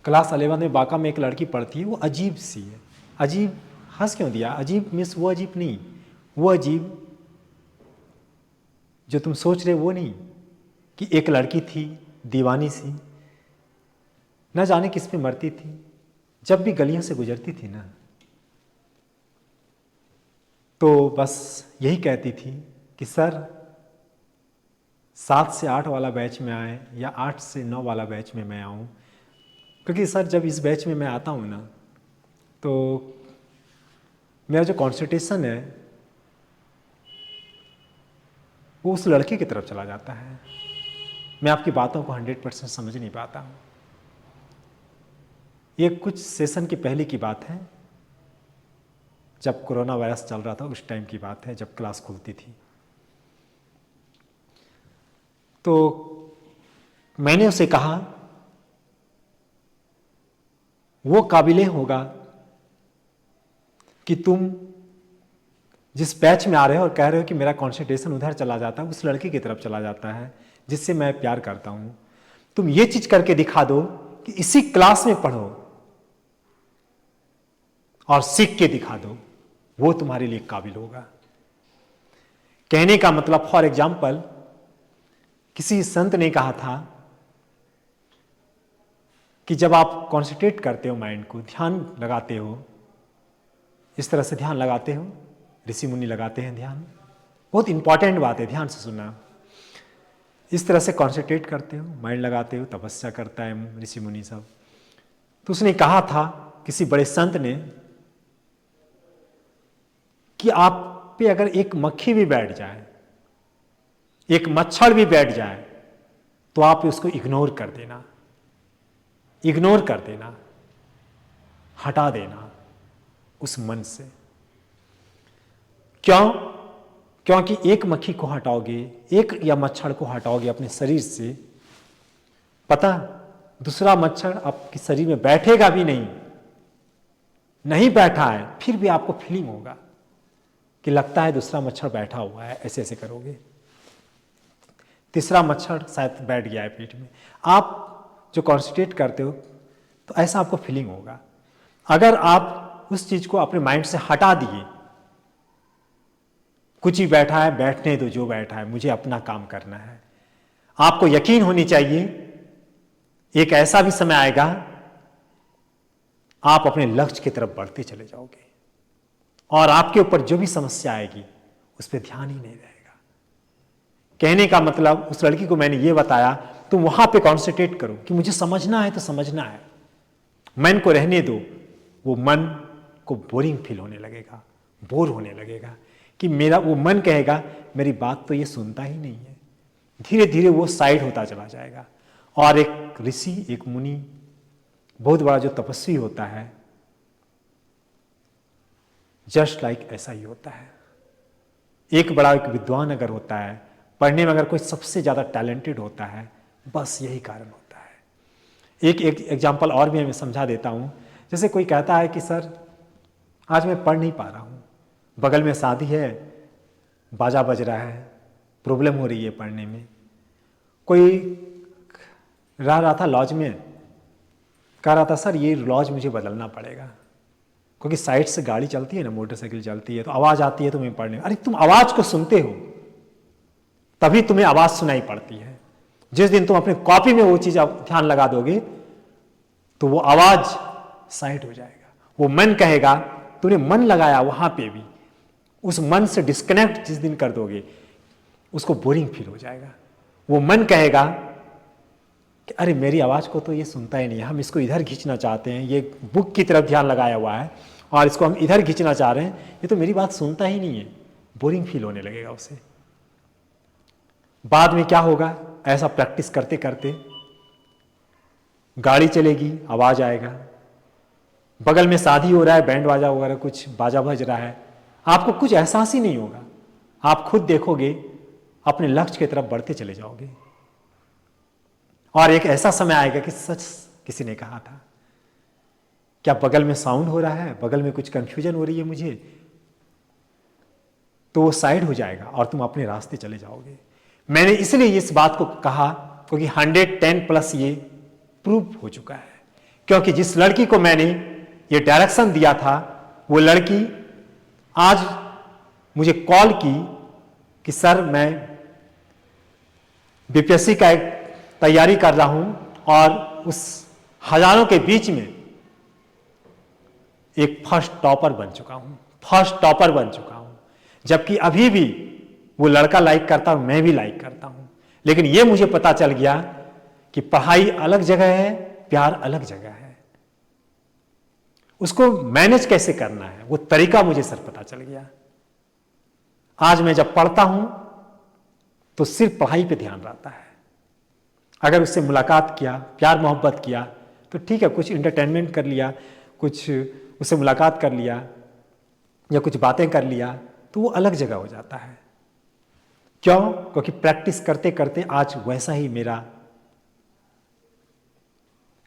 Class 11 में बांका में एक लड़की पढ़ती है, वो अजीब सी है। अजीब हंस क्यों दिया? अजीब मीन्स वो अजीब नहीं, वो अजीब जो तुम सोच रहे वो नहीं, कि एक लड़की थी दीवानी सी, न जाने किस पे मरती थी, जब भी गलियों से गुजरती थी ना तो बस यही कहती थी कि सर 7 से 8 वाला बैच में आए या 8 से 9 वाला बैच में मैं आऊँ, क्योंकि सर जब इस बैच में मैं आता हूँ ना तो मेरा जो कॉन्सेंट्रेशन है वो उस लड़के की तरफ चला जाता है, मैं आपकी बातों को 100% समझ नहीं पाता हूँ। ये कुछ सेशन की पहले की बात है, जब कोरोना वायरस चल रहा था उस टाइम की बात है, जब क्लास खुलती थी। तो मैंने उसे कहा वो काबिले होगा कि तुम जिस बैच में आ रहे हो और कह रहे हो कि मेरा कॉन्सेंट्रेशन उधर चला जाता है, उस लड़की की तरफ चला जाता है जिससे मैं प्यार करता हूं, तुम ये चीज करके दिखा दो कि इसी क्लास में पढ़ो और सीख के दिखा दो, वो तुम्हारे लिए काबिल होगा। कहने का मतलब, फॉर एग्जाम्पल, किसी संत ने कहा था कि जब आप कॉन्सेंट्रेट करते हो, माइंड को ध्यान लगाते हो, इस तरह से ध्यान लगाते हो, ऋषि मुनि लगाते हैं ध्यान, बहुत इंपॉर्टेंट बात है, ध्यान से सुनना। इस तरह से कॉन्सेंट्रेट करते हो, माइंड लगाते हो, तपस्या करता है ऋषि मुनि सब। तो उसने कहा था किसी बड़े संत ने कि आप पे अगर एक मक्खी भी बैठ जाए, एक मच्छर भी बैठ जाए, तो आप उसको इग्नोर कर देना, इग्नोर कर देना, हटा देना उस मन से। क्यों? क्योंकि एक मक्खी को हटाओगे, एक या मच्छर को हटाओगे अपने शरीर से, पता दूसरा मच्छर आपके शरीर में बैठेगा भी नहीं, नहीं बैठा है फिर भी आपको फीलिंग होगा कि लगता है दूसरा मच्छर बैठा हुआ है, ऐसे ऐसे करोगे, तीसरा मच्छर शायद बैठ गया है पेट में। आप जो कॉन्सेंट्रेट करते हो तो ऐसा आपको फीलिंग होगा। अगर आप उस चीज को अपने माइंड से हटा दिए, कुछ ही बैठा है बैठने दो, जो बैठा है, मुझे अपना काम करना है, आपको यकीन होनी चाहिए एक ऐसा भी समय आएगा आप अपने लक्ष्य की तरफ बढ़ते चले जाओगे और आपके ऊपर जो भी समस्या आएगी उस पर ध्यान ही नहीं रहेगा। कहने का मतलब, उस लड़की को मैंने ये बताया, तुम वहां पे कॉन्सेंट्रेट करो कि मुझे समझना है तो समझना है, मन को रहने दो। वो मन को बोरिंग फील होने लगेगा, बोर होने लगेगा कि मेरा, वो मन कहेगा मेरी बात तो ये सुनता ही नहीं है, धीरे धीरे वो साइड होता चला जाएगा। और एक ऋषि, एक मुनि, बहुत बड़ा जो तपस्वी होता है, जस्ट लाइक ऐसा ही होता है। एक बड़ा एक विद्वान अगर होता है, पढ़ने में अगर कोई सबसे ज्यादा टैलेंटेड होता है, बस यही कारण होता है। एक एग्जाम्पल और भी मैं समझा देता हूं। जैसे कोई कहता है कि सर आज मैं पढ़ नहीं पा रहा हूं, बगल में शादी है, बाजा बज रहा है, प्रॉब्लम हो रही है पढ़ने में। कोई रहा था लॉज में, कह रहा था सर ये लॉज मुझे बदलना पड़ेगा, क्योंकि साइड से गाड़ी चलती है ना, मोटरसाइकिल चलती है, तो आवाज आती है तुम्हें पढ़ने। अरे तुम आवाज को सुनते हो तभी तुम्हें आवाज सुनाई पड़ती है। जिस दिन तुम अपने कॉपी में वो चीज ध्यान लगा दोगे तो वो आवाज साइड हो जाएगा। वो मन कहेगा, तूने मन लगाया वहां पे भी, उस मन से डिस्कनेक्ट जिस दिन कर दोगे उसको बोरिंग फील हो जाएगा। वो मन कहेगा कि अरे मेरी आवाज को तो ये सुनता ही नहीं है, हम इसको इधर खींचना चाहते हैं, ये बुक की तरफ ध्यान लगाया हुआ है और इसको हम इधर खींचना चाह रहे हैं, ये तो मेरी बात सुनता ही नहीं है। बोरिंग फील होने लगेगा उसे। बाद में क्या होगा, ऐसा प्रैक्टिस करते करते गाड़ी चलेगी, आवाज आएगा, बगल में शादी हो रहा है, बैंड बाजा वगैरह कुछ बाजा बज रहा है, आपको कुछ एहसास ही नहीं होगा। आप खुद देखोगे अपने लक्ष्य की तरफ बढ़ते चले जाओगे। और एक ऐसा समय आएगा कि सच किसी ने कहा था, क्या बगल में साउंड हो रहा है, बगल में कुछ कंफ्यूजन हो रही है मुझे, तो वो साइड हो जाएगा और तुम अपने रास्ते चले जाओगे। मैंने इसलिए इस बात को कहा क्योंकि 110+ ये प्रूव हो चुका है। क्योंकि जिस लड़की को मैंने ये डायरेक्शन दिया था, वो लड़की आज मुझे कॉल की कि सर मैं बीपीएससी का एक तैयारी कर रहा हूं और उस हजारों के बीच में एक फर्स्ट टॉपर बन चुका हूं, फर्स्ट टॉपर बन चुका हूं। जबकि अभी भी वो लड़का लाइक करता हूं, मैं भी लाइक करता हूं, लेकिन ये मुझे पता चल गया कि पढ़ाई अलग जगह है, प्यार अलग जगह है। उसको मैनेज कैसे करना है वो तरीका मुझे सर पता चल गया। आज मैं जब पढ़ता हूं तो सिर्फ पढ़ाई पे ध्यान रहता है। अगर उससे मुलाकात किया, प्यार मोहब्बत किया तो ठीक है, कुछ इंटरटेनमेंट कर लिया, कुछ उससे मुलाकात कर लिया या कुछ बातें कर लिया, तो वो अलग जगह हो जाता है। क्यों? क्योंकि प्रैक्टिस करते करते आज वैसा ही मेरा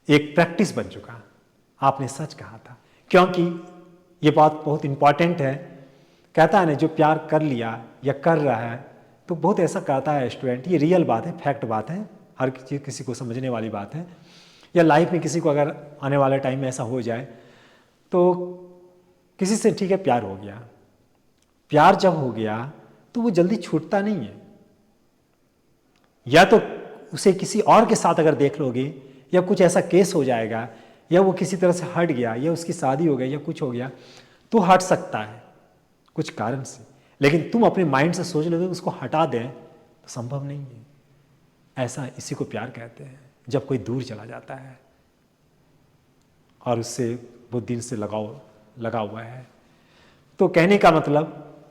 एक प्रैक्टिस बन चुका। आपने सच कहा था, क्योंकि ये बात बहुत इंपॉर्टेंट है। कहता है ना, जो प्यार कर लिया या कर रहा है तो बहुत ऐसा कहता है स्टूडेंट, ये रियल बात है, फैक्ट बात है, हर चीज़ किसी को समझने वाली बात है। या लाइफ में किसी को अगर आने वाले टाइम में ऐसा हो जाए तो किसी से ठीक है प्यार हो गया, प्यार जब हो गया तो वो जल्दी छूटता नहीं है। या तो उसे किसी और के साथ अगर देख लोगे या कुछ ऐसा केस हो जाएगा या वो किसी तरह से हट गया या उसकी शादी हो गई या कुछ हो गया तो हट सकता है कुछ कारण से, लेकिन तुम अपने माइंड से सोच लोगे उसको हटा दें तो संभव नहीं है। ऐसा इसी को प्यार कहते हैं, जब कोई दूर चला जाता है और उससे बहुत दिन से लगा हुआ है। तो कहने का मतलब,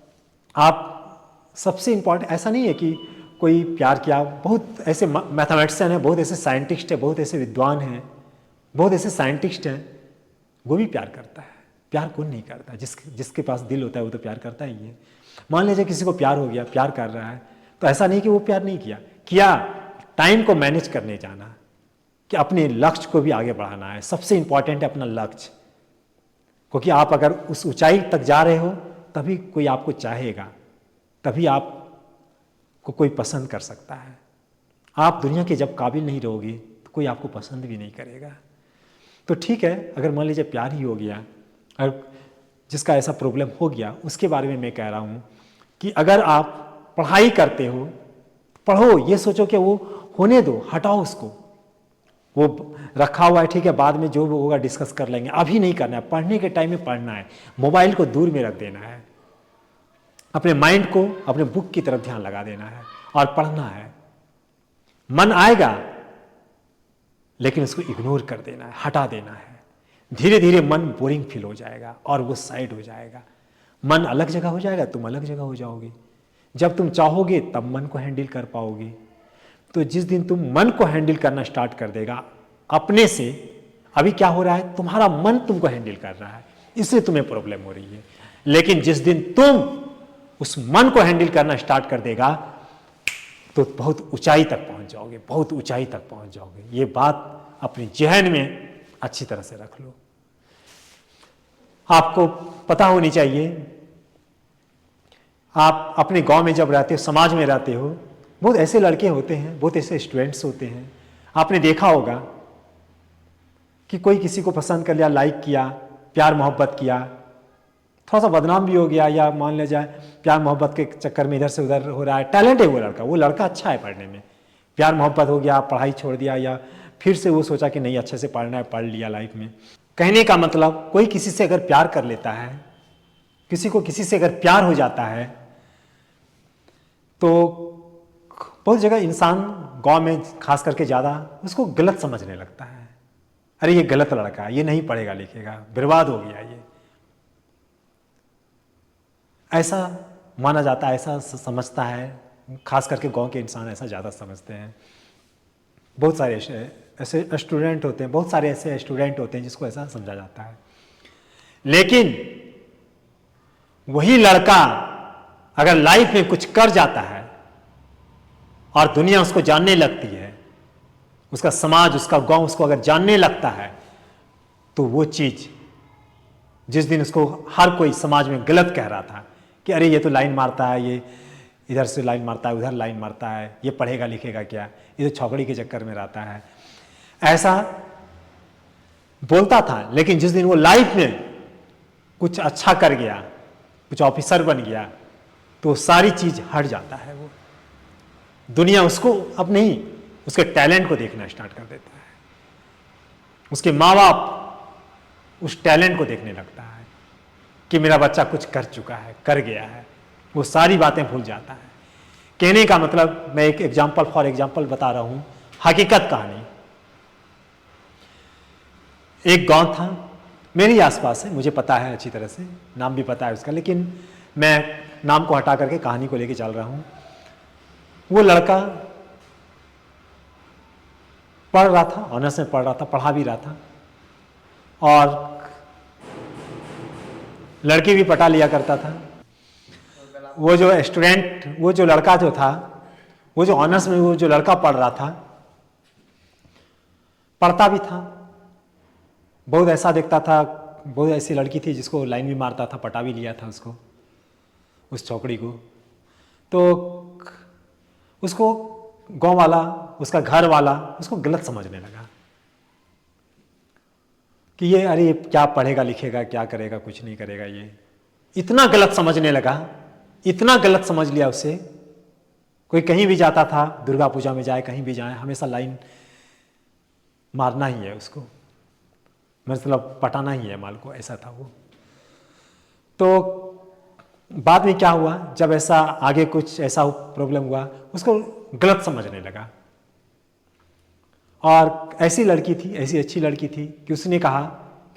आप सबसे इंपॉर्टेंट ऐसा नहीं है कि कोई प्यार किया, बहुत ऐसे मैथमेटिशियन हैं, बहुत ऐसे साइंटिस्ट हैं, बहुत ऐसे विद्वान हैं, बहुत ऐसे साइंटिस्ट हैं, वो भी प्यार करता है। प्यार कौन नहीं करता? जिसके पास दिल होता है वो तो प्यार करता ही है। मान लीजिए किसी को प्यार हो गया, प्यार कर रहा है, तो ऐसा नहीं कि वो प्यार नहीं किया, टाइम को मैनेज करने जाना, कि अपने लक्ष्य को भी आगे बढ़ाना है। सबसे इंपॉर्टेंट है अपना लक्ष्य, क्योंकि आप अगर उस ऊंचाई तक जा रहे हो तभी कोई आपको चाहेगा, तभी आपको कोई पसंद कर सकता है। आप दुनिया के जब काबिल नहीं रहोगे तो कोई आपको पसंद भी नहीं करेगा। तो ठीक है, अगर मान लीजिए प्यार ही हो गया और जिसका ऐसा प्रॉब्लम हो गया, उसके बारे में मैं कह रहा हूँ कि अगर आप पढ़ाई करते हो, पढ़ो, ये सोचो कि वो होने दो, हटाओ उसको, वो रखा हुआ है, ठीक है, बाद में जो होगा डिस्कस कर लेंगे, अभी नहीं करना है। पढ़ने के टाइम में पढ़ना है, मोबाइल को दूर में रख देना है, अपने माइंड को अपने बुक की तरफ ध्यान लगा देना है और पढ़ना है। मन आएगा लेकिन उसको इग्नोर कर देना है, हटा देना है। धीरे धीरे मन बोरिंग फील हो जाएगा और वो साइड हो जाएगा। मन अलग जगह हो जाएगा, तुम अलग जगह हो जाओगे। जब तुम चाहोगे तब मन को हैंडल कर पाओगे। तो जिस दिन तुम मन को हैंडल करना स्टार्ट कर देगा अपने से, अभी क्या हो रहा है, तुम्हारा मन तुमको हैंडल कर रहा है, इसलिए तुम्हें प्रॉब्लम हो रही है। लेकिन जिस दिन तुम उस मन को हैंडल करना स्टार्ट कर देगा तो बहुत ऊंचाई तक पहुंच जाओगे, बहुत ऊंचाई तक पहुंच जाओगे। ये बात अपने जहन में अच्छी तरह से रख लो। आपको पता होनी चाहिए, आप अपने गांव में जब रहते हो, समाज में रहते हो, बहुत ऐसे लड़के होते हैं, बहुत ऐसे स्टूडेंट्स होते हैं। आपने देखा होगा कि कोई किसी को पसंद कर लिया, लाइक किया, प्यार मोहब्बत किया, थोड़ा सा बदनाम भी हो गया, या मान लिया जाए प्यार मोहब्बत के चक्कर में इधर से उधर हो रहा है। टैलेंट है वो लड़का अच्छा है पढ़ने में, प्यार मोहब्बत हो गया, पढ़ाई छोड़ दिया, या फिर से वो सोचा कि नहीं अच्छे से पढ़ना है, पढ़ लिया लाइफ में। कहने का मतलब, कोई किसी से अगर प्यार कर लेता है, किसी को किसी से अगर प्यार हो जाता है तो बहुत जगह इंसान गांव में खास करके ज़्यादा उसको गलत समझने लगता है। अरे ये गलत लड़का है, ये नहीं पढ़ेगा लिखेगा, बर्बाद हो गया ये, ऐसा माना जाता है, ऐसा समझता है। खास करके गांव के इंसान ऐसा ज़्यादा समझते हैं। बहुत सारे ऐसे स्टूडेंट होते हैं, बहुत सारे ऐसे स्टूडेंट होते हैं जिसको ऐसा समझा जाता है। लेकिन वही लड़का अगर लाइफ में कुछ कर जाता है और दुनिया उसको जानने लगती है, उसका समाज, उसका गांव उसको अगर जानने लगता है, तो वो चीज जिस दिन उसको हर कोई समाज में गलत कह रहा था कि अरे ये तो लाइन मारता है, ये इधर से लाइन मारता है, उधर लाइन मारता है, ये पढ़ेगा लिखेगा क्या, ये तो छौकड़ी के चक्कर में रहता है, ऐसा बोलता था, लेकिन जिस दिन वो लाइफ में कुछ अच्छा कर गया, कुछ ऑफिसर बन गया, तो सारी चीज हट जाता है। वो दुनिया उसको अब नहीं, उसके टैलेंट को देखना स्टार्ट कर देता है। उसके माँ बाप उस टैलेंट को देखने लगता है कि मेरा बच्चा कुछ कर चुका है, कर गया है। वो सारी बातें भूल जाता है। कहने का मतलब, मैं एक फॉर एग्जाम्पल बता रहा हूं, हकीकत कहानी। एक गांव था, मेरे ही आसपास है, मुझे पता है अच्छी तरह से, नाम भी पता है उसका, लेकिन मैं नाम को हटा करके कहानी को लेके चल रहा हूं। वो लड़का पढ़ रहा था, ऑनर्स में पढ़ रहा था, पढ़ा भी रहा था, और लड़की भी पटा लिया करता था। वो जो स्टूडेंट, वो जो लड़का जो था, वो जो ऑनर्स में वो जो लड़का पढ़ रहा था, पढ़ता भी था, बहुत ऐसा दिखता था, बहुत ऐसी लड़की थी जिसको लाइन भी मारता था, पटा भी लिया था उसको, उस चौकड़ी को। तो उसको गांव वाला, उसका घर वाला उसको गलत समझने लगा कि ये, अरे ये क्या पढ़ेगा लिखेगा, क्या करेगा, कुछ नहीं करेगा, ये इतना गलत समझने लगा, इतना गलत समझ लिया उसे। कोई कहीं भी जाता था, दुर्गा पूजा में जाए, कहीं भी जाए, हमेशा लाइन मारना ही है उसको, मतलब पटाना ही है माल को, ऐसा था वो। तो बाद में क्या हुआ, जब ऐसा आगे कुछ ऐसा प्रॉब्लम हुआ, उसको गलत समझने लगा। और ऐसी लड़की थी, ऐसी अच्छी लड़की थी कि उसने कहा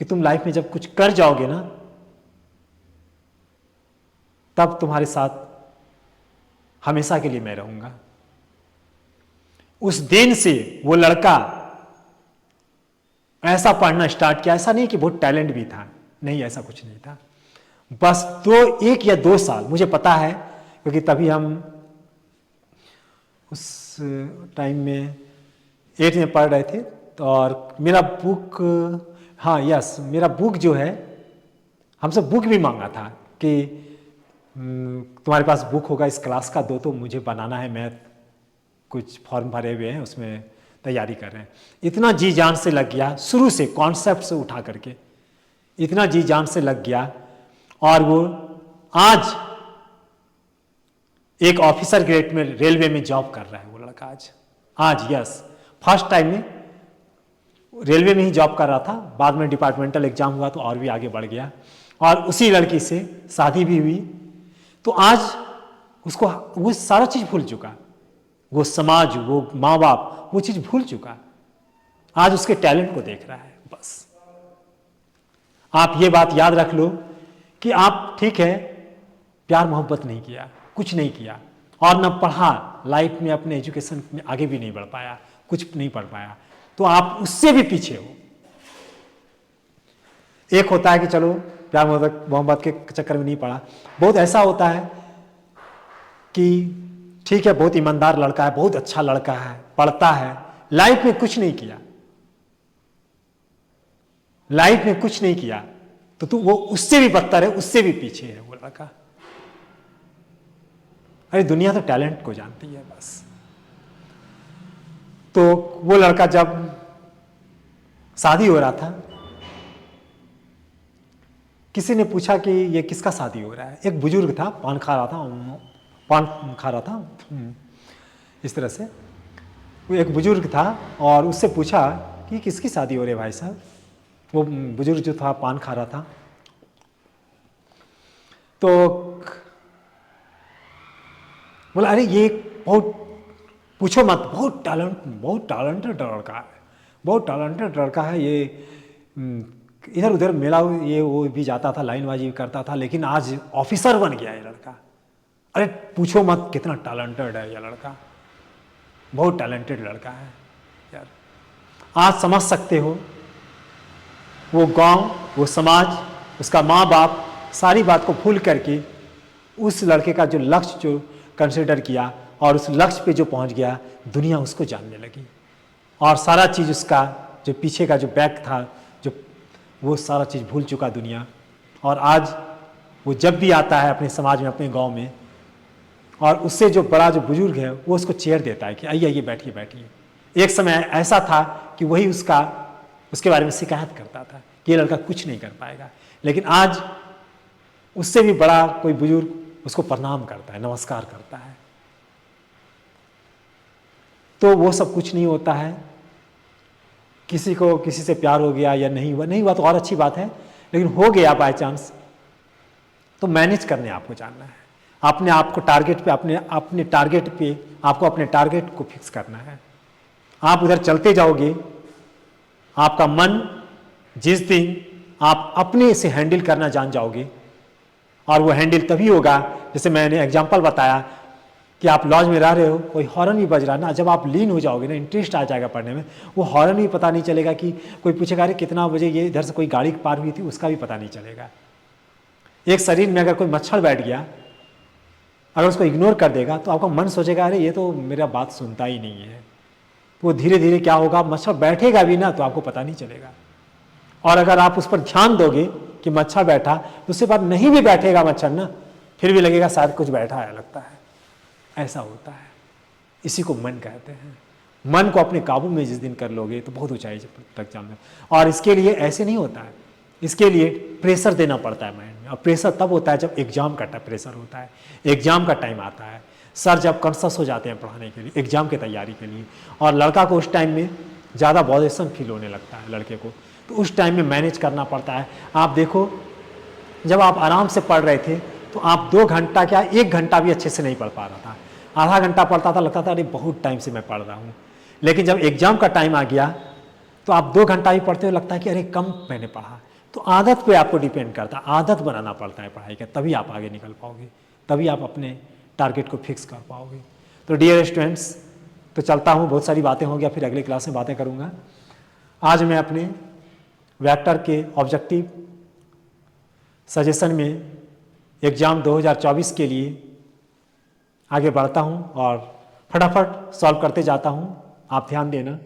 कि तुम लाइफ में जब कुछ कर जाओगे ना, तब तुम्हारे साथ हमेशा के लिए मैं रहूंगा। उस दिन से वो लड़का ऐसा पढ़ना स्टार्ट किया। ऐसा नहीं कि बहुत टैलेंट भी था, नहीं, ऐसा कुछ नहीं था। बस 1 या 2 साल, मुझे पता है, क्योंकि तभी हम उस टाइम में 8 में पढ़ रहे थे। तो और मेरा बुक, हाँ यस, मेरा बुक जो है, हमसे बुक भी मांगा था कि तुम्हारे पास बुक होगा इस क्लास का, दो तो मुझे बनाना है, मैं कुछ फॉर्म भरे हुए हैं, उसमें तैयारी कर रहे हैं। इतना जी जान से लग गया, शुरू से कॉन्सेप्ट से उठा करके इतना जी जान से लग गया। और वो आज एक ऑफिसर ग्रेड में रेलवे में जॉब कर रहा है वो लड़का आज यस, फर्स्ट टाइम में रेलवे में ही जॉब कर रहा था, बाद में डिपार्टमेंटल एग्जाम हुआ तो और भी आगे बढ़ गया, और उसी लड़की से शादी भी हुई। तो आज उसको वो सारा चीज भूल चुका, वो समाज, वो माँ बाप, वो चीज भूल चुका। आज उसके टैलेंट को देख रहा है। बस आप ये बात याद रख लो कि आप, ठीक है, प्यार मोहब्बत नहीं किया, कुछ नहीं किया, और न पढ़ा, लाइफ में अपने एजुकेशन में आगे भी नहीं बढ़ पाया, कुछ नहीं पढ़ पाया, तो आप उससे भी पीछे हो। एक होता है कि चलो प्यार मोहब्बत के चक्कर में नहीं पड़ा, बहुत ऐसा होता है कि ठीक है, बहुत ईमानदार लड़का है, बहुत अच्छा लड़का है, पढ़ता है, लाइफ में कुछ नहीं किया, लाइफ में कुछ नहीं किया, तो तू वो उससे भी बदतर है, उससे भी पीछे है वो लड़का। अरे दुनिया तो टैलेंट को जानती है बस। तो वो लड़का जब शादी हो रहा था, किसी ने पूछा कि ये किसका शादी हो रहा है। एक बुजुर्ग था, पान खा रहा था इस तरह से, वो एक बुजुर्ग था, और उससे पूछा कि किसकी शादी हो रही है भाई साहब। वो बुजुर्ग जो था पान खा रहा था, तो बोला अरे ये बहुत, पूछो मत, बहुत टैलेंटेड लड़का है, बहुत टैलेंटेड लड़का है ये, इधर उधर मेला ये वो भी जाता था, लाइनबाजी भी करता था, लेकिन आज ऑफिसर बन गया ये लड़का। अरे पूछो मत कितना टैलेंटेड है ये लड़का, बहुत टैलेंटेड लड़का है यार। आज समझ सकते हो, वो गांव, वो समाज, उसका माँ बाप, सारी बात को भूल करके उस लड़के का जो लक्ष्य जो कंसिडर किया, और उस लक्ष्य पे जो पहुंच गया, दुनिया उसको जानने लगी, और सारा चीज़ उसका जो पीछे का जो बैक था, जो वो सारा चीज़ भूल चुका दुनिया। और आज वो जब भी आता है अपने समाज में, अपने गांव में, और उससे जो बड़ा जो बुजुर्ग है, वो उसको चेयर देता है कि आइए आइए बैठिए बैठिए। एक समय ऐसा था कि वही उसका उसके बारे में शिकायत करता था कि ये लड़का कुछ नहीं कर पाएगा। लेकिन आज उससे भी बड़ा कोई बुजुर्ग उसको प्रणाम करता है, नमस्कार करता है। तो वो सब कुछ नहीं होता है। किसी को किसी से प्यार हो गया या नहीं हुआ तो और अच्छी बात है, लेकिन हो गया बाय चांस, तो मैनेज करने आपको जानना है। अपने आप को टारगेट पे अपने टारगेट पे आपको अपने टारगेट को फिक्स करना है। आप उधर चलते जाओगे, आपका मन जिस दिन आप अपने से हैंडल करना जान जाओगे, और वो हैंडल तभी होगा, जैसे मैंने एग्जांपल बताया कि आप लॉज में रह रहे हो, कोई हॉर्न भी बज रहा है ना, जब आप लीन हो जाओगे ना, इंटरेस्ट आ जाएगा पढ़ने में, वो हॉर्न भी पता नहीं चलेगा कि कोई पूछेगा अरे कितना बजे ये इधर से कोई गाड़ी पार हुई थी, उसका भी पता नहीं चलेगा। एक शरीर में अगर कोई मच्छर बैठ गया, अगर उसको इग्नोर कर देगा तो आपका मन सोचेगा अरे ये तो मेरा बात सुनता ही नहीं है। वो धीरे धीरे क्या होगा, मच्छर बैठेगा भी ना तो आपको पता नहीं चलेगा। और अगर आप उस पर ध्यान दोगे कि मच्छर बैठा, तो उसके बाद नहीं भी बैठेगा मच्छर ना, फिर भी लगेगा शायद कुछ बैठा है, लगता है। ऐसा होता है, इसी को मन कहते हैं। मन को अपने काबू में जिस दिन कर लोगे तो बहुत ऊंचाई तक जाओगे। और इसके लिए ऐसे नहीं होता है, इसके लिए प्रेशर देना पड़ता है माइंड में। और प्रेशर तब होता है जब एग्जाम का प्रेशर होता है, एग्जाम का टाइम आता है, सर जब कॉन्शस हो जाते हैं पढ़ाने के लिए, एग्जाम की तैयारी के लिए, और लड़का को उस टाइम में ज़्यादा बॉधेशन फील होने लगता है लड़के को, तो उस टाइम में मैनेज करना पड़ता है। आप देखो, जब आप आराम से पढ़ रहे थे तो आप 2 घंटा क्या 1 घंटा भी अच्छे से नहीं पढ़ पा रहा था, आधा घंटा पढ़ता था, लगता था अरे बहुत टाइम से मैं पढ़ रहा हूँ। लेकिन जब एग्जाम का टाइम आ गया तो आप 2 घंटा भी पढ़ते हुए लगता है कि अरे कम मैंने पढ़ा। तो आदत पे आपको डिपेंड करता है, आदत बनाना पड़ता है पढ़ाई का, तभी आप आगे निकल पाओगे, तभी आप अपने टारगेट को फिक्स कर पाओगे। तो डियर स्टूडेंट्स, तो चलता हूँ, बहुत सारी बातें हो गया, फिर अगले क्लास में बातें करूँगा। आज मैं अपने वेक्टर के ऑब्जेक्टिव सजेशन में एग्ज़ाम 2024 के लिए आगे बढ़ता हूँ और फटाफट सॉल्व करते जाता हूँ, आप ध्यान देना।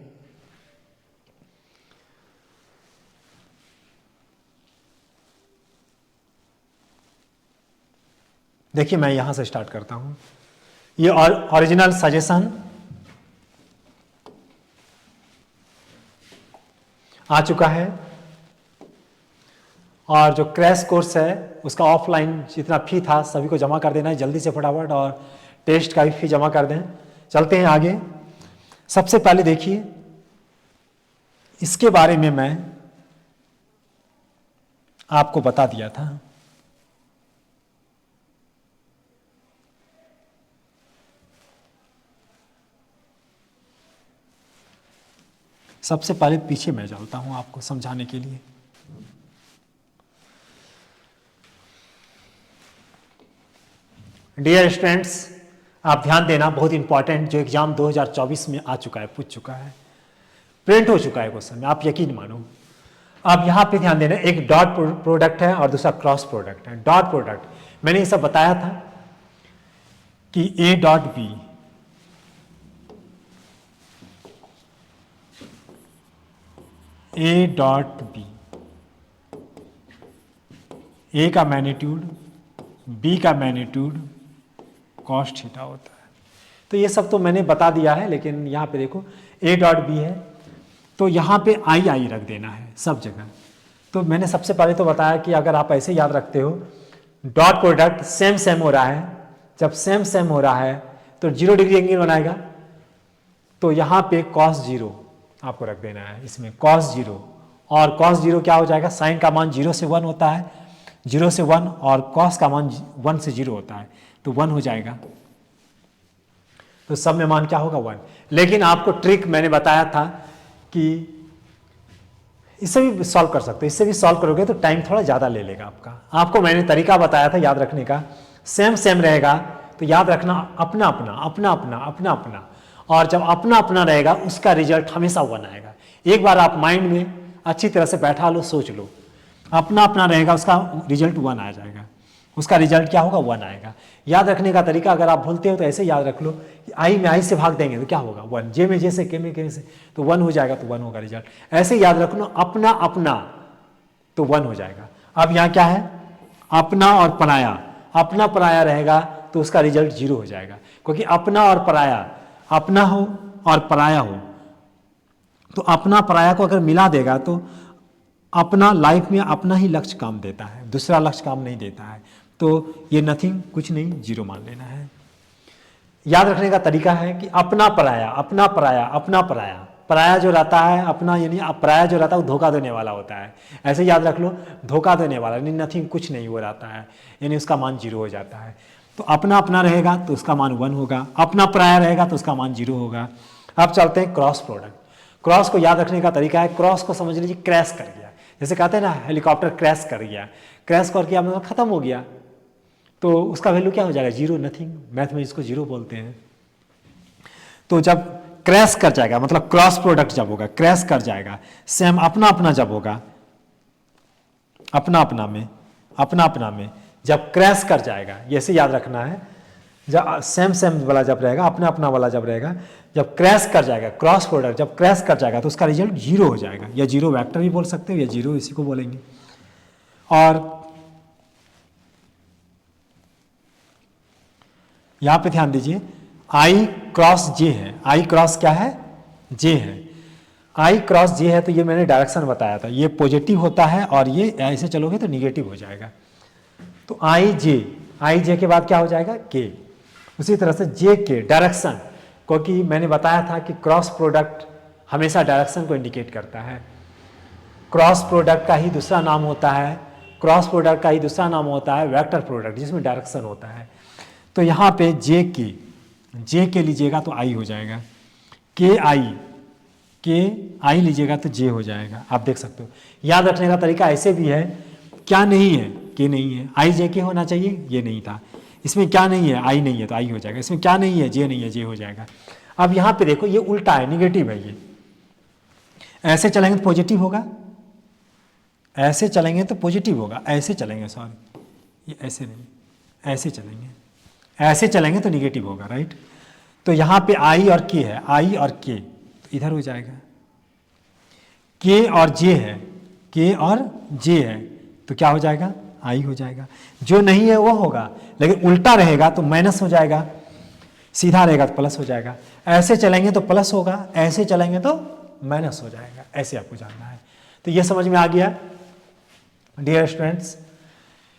देखिए, मैं यहाँ से स्टार्ट करता हूँ। ये ओरिजिनल सजेशन आ चुका है, और जो क्रैश कोर्स है उसका ऑफलाइन जितना फी था सभी को जमा कर देना है जल्दी से फटाफट, और टेस्ट का भी फी जमा कर दें। चलते हैं आगे। सबसे पहले देखिए, इसके बारे में मैं आपको बता दिया था। सबसे पहले पीछे मैं चलता हूं आपको समझाने के लिए। डियर स्टूडेंट्स, आप ध्यान देना, बहुत इंपॉर्टेंट, जो एग्जाम 2024 में आ चुका है, पूछ चुका है, प्रिंट हो चुका है क्वेश्चन में, आप यकीन मानो। अब यहाँ पे ध्यान देना, एक डॉट प्रोडक्ट है और दूसरा क्रॉस प्रोडक्ट है। डॉट प्रोडक्ट मैंने ये सब बताया था कि A dot B, A dot B, A का मैग्नीट्यूड, बी का मैग्नीट्यूड कॉस थीटा होता है। तो ये सब तो मैंने बता दिया है, लेकिन यहाँ पे देखो ए डॉट बी है, तो यहाँ पे आई आई रख देना है सब जगह। तो मैंने सबसे पहले तो बताया कि अगर आप ऐसे याद रखते हो, डॉट प्रोडक्ट सेम सेम हो रहा है, जब सेम सेम हो रहा है तो 0 डिग्री एंगल बनाएगा, तो यहाँ पे cos 0 आपको रख देना है, इसमें cos 0, और cos 0 क्या हो जाएगा, साइन का मान 0 से 1 होता है, 0 से 1, और cos का मान 1 से 0 होता है, तो 1 हो जाएगा। तो सब में मान क्या होगा, 1। लेकिन आपको ट्रिक मैंने बताया था कि इससे भी सॉल्व कर सकते हो, इससे भी सॉल्व करोगे तो टाइम थोड़ा ज़्यादा ले लेगा आपका। आपको मैंने तरीका बताया था याद रखने का, सेम सेम रहेगा तो याद रखना अपना अपना अपना अपना अपना अपना, और जब अपना अपना रहेगा उसका रिजल्ट हमेशा 1 आएगा। एक बार आप माइंड में अच्छी तरह से बैठा लो, सोच लो, अपना अपना रहेगा, उसका रिजल्ट 1 आ जाएगा, उसका रिजल्ट क्या होगा, 1 आएगा। याद रखने का तरीका अगर आप भूलते हो तो ऐसे याद रख लो कि आई में आई से भाग देंगे तो क्या होगा, 1, जे में जे से, के में के से, तो 1 हो जाएगा, तो 1 होगा रिजल्ट। ऐसे याद रख लो, अपना अपना, तो 1 हो जाएगा। अब यहाँ क्या है, अपना और पराया, अपना पराया रहेगा तो उसका रिजल्ट 0 हो जाएगा, क्योंकि अपना और पराया, अपना हो और पराया हो, तो अपना पराया को अगर मिला देगा तो अपना लाइफ में अपना ही लक्ष्य काम देता है, दूसरा लक्ष्य काम नहीं देता है। तो ये नथिंग, कुछ नहीं, जीरो मान लेना है। याद रखने का तरीका है कि अपना पराया, अपना पराया, अपना पराया। पराया जो रहता है अपना, यानी पराया जो रहता है वो धोखा देने वाला होता है। ऐसे याद रख लो, धोखा देने वाला यानी नथिंग, कुछ नहीं वो रहता है, यानी उसका मान जीरो हो जाता है। तो अपना अपना रहेगा तो उसका मान 1 होगा, अपना पराया रहेगा तो उसका मान 0 होगा। अब चलते हैं क्रॉस प्रोडक्ट। क्रॉस को याद रखने का तरीका है, क्रॉस को समझ लीजिए क्रैश कर गया, जैसे कहते हैं ना हेलीकॉप्टर क्रैश कर गया, क्रैश कर गया मतलब खत्म हो गया, तो उसका वैल्यू क्या हो जाएगा, 0, नथिंग। मैथ में इसको 0 बोलते हैं। तो जब क्रैश कर जाएगा मतलब क्रॉस प्रोडक्ट जब होगा, क्रैश कर जाएगा, सेम अपना अपना जब होगा, अपना अपना में जब क्रैश कर जाएगा, ऐसे याद रखना है, जब सेम सेम वाला जब रहेगा, अपना अपना वाला जब रहेगा, जब क्रैश कर जाएगा, क्रॉस प्रोडक्ट जब क्रैश कर जाएगा तो उसका रिजल्ट 0 हो जाएगा, या 0 वेक्टर भी बोल सकते हो, या 0 इसी को बोलेंगे। और यहां पे ध्यान दीजिए, आई क्रॉस जे है, आई क्रॉस क्या है, जे है, आई क्रॉस जे है, तो ये मैंने डायरेक्शन बताया था, ये पॉजिटिव होता है और ये ऐसे चलोगे तो निगेटिव हो जाएगा। तो आई जे के बाद क्या हो जाएगा, के। उसी तरह से जे के डायरेक्शन, क्योंकि मैंने बताया था कि क्रॉस प्रोडक्ट हमेशा डायरेक्शन को इंडिकेट करता है। क्रॉस प्रोडक्ट का ही दूसरा नाम होता है, क्रॉस प्रोडक्ट का ही दूसरा नाम होता है वेक्टर प्रोडक्ट, जिसमें डायरेक्शन होता है। तो यहाँ पे जे के लीजिएगा तो आई हो जाएगा, के आई लीजिएगा तो जे हो जाएगा। आप देख सकते हो, याद रखने का तरीका ऐसे भी है, क्या नहीं है, के नहीं है, आई जे के होना चाहिए, ये नहीं था। इसमें क्या नहीं है, आई नहीं है तो आई हो जाएगा। इसमें क्या नहीं है, जे नहीं है, जे हो जाएगा। अब यहाँ पे देखो, ये उल्टा है, निगेटिव है, ये ऐसे चलेंगे तो पॉजिटिव होगा, ऐसे चलेंगे तो पॉजिटिव होगा, ऐसे चलेंगे, सॉरी ये ऐसे नहीं, ऐसे चलेंगे, ऐसे चलेंगे तो निगेटिव होगा, राइट। तो यहाँ पे आई और के है, आई और के तो इधर हो जाएगा, के और जे है, के और जे है तो क्या हो जाएगा, आई हो जाएगा। जो नहीं है वो होगा, लेकिन उल्टा रहेगा तो माइनस हो जाएगा, सीधा रहेगा तो प्लस हो जाएगा। ऐसे चलेंगे तो प्लस होगा, ऐसे चलेंगे तो माइनस हो जाएगा, ऐसे आपको जानना है। तो ये समझ में आ गया डियर स्टूडेंट्स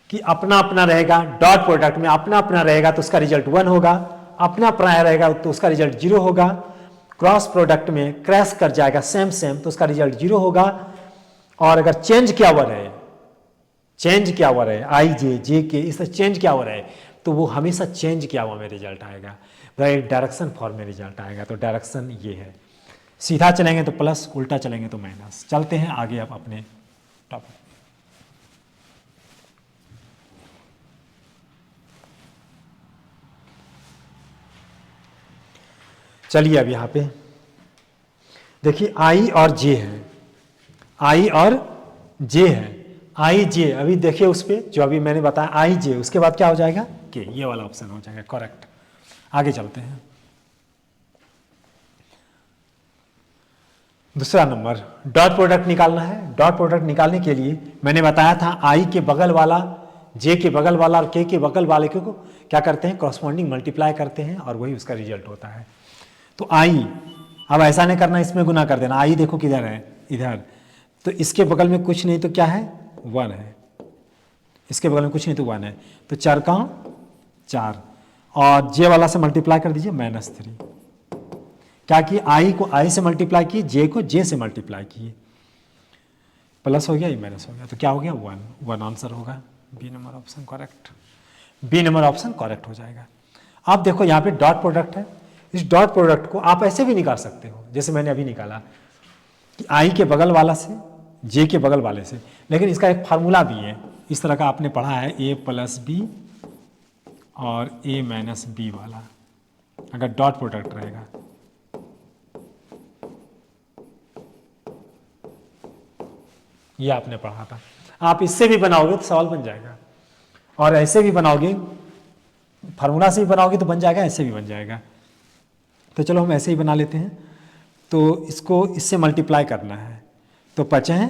कि अपना अपना रहेगा, डॉट प्रोडक्ट में अपना अपना रहेगा तो उसका रिजल्ट 1 होगा, अपना पराया रहेगा तो उसका रिजल्ट 0 होगा। क्रॉस प्रोडक्ट में क्रैश कर जाएगा सेम सेम तो उसका रिजल्ट 0 होगा। और अगर चेंज क्या हुआ रहे, चेंज क्या हुआ रहे, आई जे के इस चेंज क्या हुआ रहे, तो वो हमेशा चेंज किया हुआ में रिजल्ट आएगा, राइट डायरेक्शन फॉर्म में रिजल्ट आएगा। तो डायरेक्शन ये है, सीधा चलेंगे तो प्लस, उल्टा चलेंगे तो माइनस। चलते हैं आगे अब अपने टॉपिक। चलिए अब यहाँ पे देखिए, आई और जे है, आई और जे है, आई जे अभी देखिए उस पर जो अभी मैंने बताया आई जे, उसके बाद क्या हो जाएगा, के, ये वाला ऑप्शन हो जाएगा करेक्ट। आगे चलते हैं। दूसरा नंबर, डॉट प्रोडक्ट निकालना है। डॉट प्रोडक्ट निकालने के लिए मैंने बताया था आई के बगल वाला, जे के बगल वाला और के बगल वाले को क्या करते हैं, कॉरस्पॉन्डिंग मल्टीप्लाई करते हैं और वही उसका रिजल्ट होता है। तो आई, अब ऐसा नहीं करना, इसमें गुना कर देना। आई देखो किधर है, इधर, तो इसके बगल में कुछ नहीं तो क्या है, 1 है, इसके बगल में कुछ नहीं तो 1 है, तो 4 का 4 और जे वाला से मल्टीप्लाई कर दीजिए -3। क्या कि आई को आई से मल्टीप्लाई किए, जे को जे से मल्टीप्लाई किए, प्लस हो गया, ये माइनस हो गया, तो क्या हो गया 1 आंसर होगा, B number option correct, B number option correct हो जाएगा। अब देखो यहाँ पे डॉट प्रोडक्ट है, इस डॉट प्रोडक्ट को आप ऐसे भी निकाल सकते हो जैसे मैंने अभी निकाला कि आई के बगल वाला से जे के बगल वाले से, लेकिन इसका एक फार्मूला भी है, इस तरह का आपने पढ़ा है, a + b और a - b वाला, अगर डॉट प्रोडक्ट रहेगा। ये आपने पढ़ा था, आप इससे भी बनाओगे तो सवाल बन जाएगा, और ऐसे भी बनाओगे, फार्मूला से भी बनाओगे तो बन जाएगा, ऐसे भी बन जाएगा। तो चलो हम ऐसे ही बना लेते हैं। तो इसको इससे मल्टीप्लाई करना है, तो 5 हैं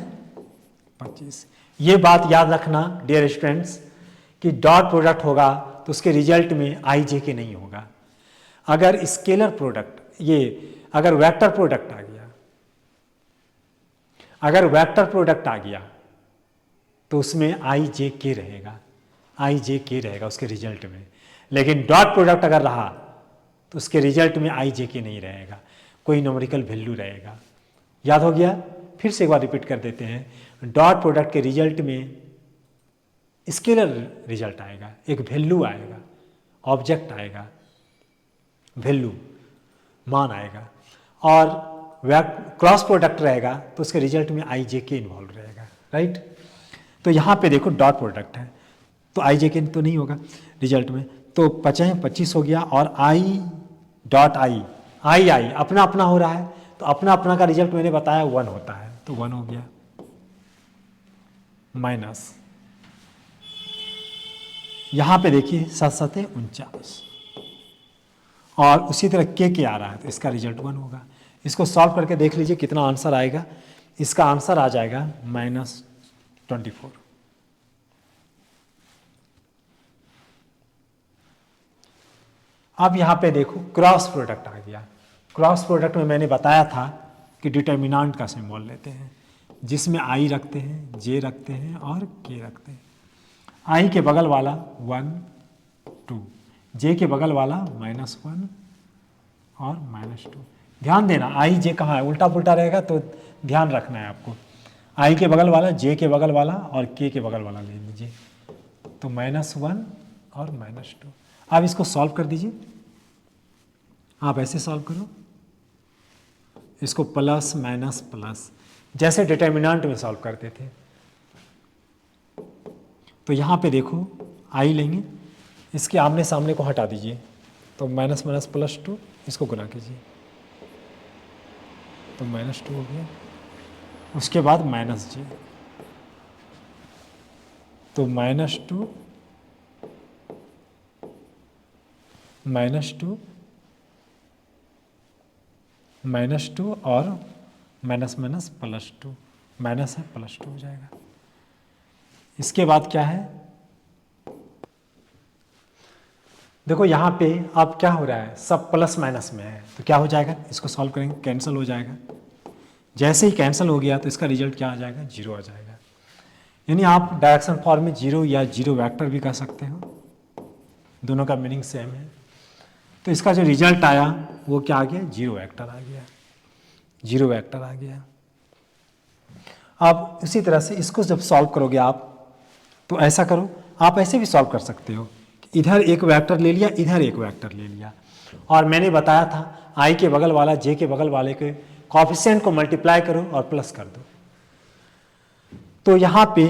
25। ये बात याद रखना डियर स्टूडेंट्स कि डॉट प्रोडक्ट होगा तो उसके रिजल्ट में आई जे के नहीं होगा। अगर स्केलर प्रोडक्ट, ये अगर वेक्टर प्रोडक्ट आ गया, अगर वेक्टर प्रोडक्ट आ गया तो उसमें आई जे के रहेगा, आई जे के रहेगा उसके रिजल्ट में। लेकिन डॉट प्रोडक्ट अगर रहा तो उसके रिजल्ट में आई जे के नहीं रहेगा, कोई न्यूमेरिकल वैल्यू रहेगा। याद हो गया? फिर से एक बार रिपीट कर देते हैं। डॉट प्रोडक्ट के रिजल्ट में स्केलर रिजल्ट आएगा, एक वैल्यू आएगा, ऑब्जेक्ट आएगा, वैल्यू मान आएगा। और क्रॉस प्रोडक्ट रहेगा तो उसके रिजल्ट में आई जे के इन्वॉल्व रहेगा, राइट। तो यहाँ पे देखो डॉट प्रोडक्ट है तो आई जे के तो नहीं होगा रिजल्ट में, तो 25 हो गया। और आई डॉट आई, आई अपना अपना हो रहा है, तो अपना अपना का रिजल्ट मैंने बताया 1 होता है, तो 1 हो गया। माइनस यहाँ पे देखिए 7 7 49, और उसी तरह के आ रहा है तो इसका रिजल्ट 1 होगा। इसको सॉल्व करके देख लीजिए कितना आंसर आएगा। इसका आंसर आ जाएगा -24। अब यहाँ पे देखो क्रॉस प्रोडक्ट आ गया। क्रॉस प्रोडक्ट में मैंने बताया था कि डिटर्मिनेंट का सिंबल लेते हैं, जिसमें आई रखते हैं, जे रखते हैं और के रखते हैं। आई के बगल वाला 1 2, जे के बगल वाला -1 और -2। ध्यान देना आई जे कहाँ है, उल्टा पुल्टा रहेगा तो ध्यान रखना है आपको। आई के बगल वाला, जे के बगल वाला और के बगल वाला ले लीजिए, तो -1 और -2। अब इसको सॉल्व कर दीजिए। आप ऐसे सॉल्व करो इसको, प्लस माइनस प्लस, जैसे डिटर्मिनेंट में सॉल्व करते थे। तो यहाँ पे देखो आई लेंगे, इसके आमने सामने को हटा दीजिए, तो माइनस माइनस +2, इसको गुना कीजिए तो -2 हो गया। उसके बाद -j, तो -2 -2 और माइनस माइनस +2, माइनस है +2 हो जाएगा। इसके बाद क्या है, देखो यहाँ पे अब क्या हो रहा है, सब प्लस माइनस में है, तो क्या हो जाएगा, इसको सॉल्व करेंगे कैंसिल हो जाएगा। जैसे ही कैंसिल हो गया तो इसका रिजल्ट क्या आ जाएगा, 0 आ जाएगा। यानी आप डायरेक्शन फॉर्म में 0 या 0 वेक्टर भी कह सकते हो, दोनों का मीनिंग सेम है। तो इसका जो रिजल्ट आया वो क्या आ गया, 0 वेक्टर आ गया, 0 वेक्टर आ गया। अब इसी तरह से इसको जब सॉल्व करोगे आप, तो ऐसा करो, आप ऐसे भी सॉल्व कर सकते हो, इधर एक वेक्टर ले लिया, इधर एक वेक्टर ले लिया, और मैंने बताया था आई के बगल वाला जे के बगल वाले के कोएफिशिएंट को मल्टीप्लाई करो और प्लस कर दो। तो यहाँ पे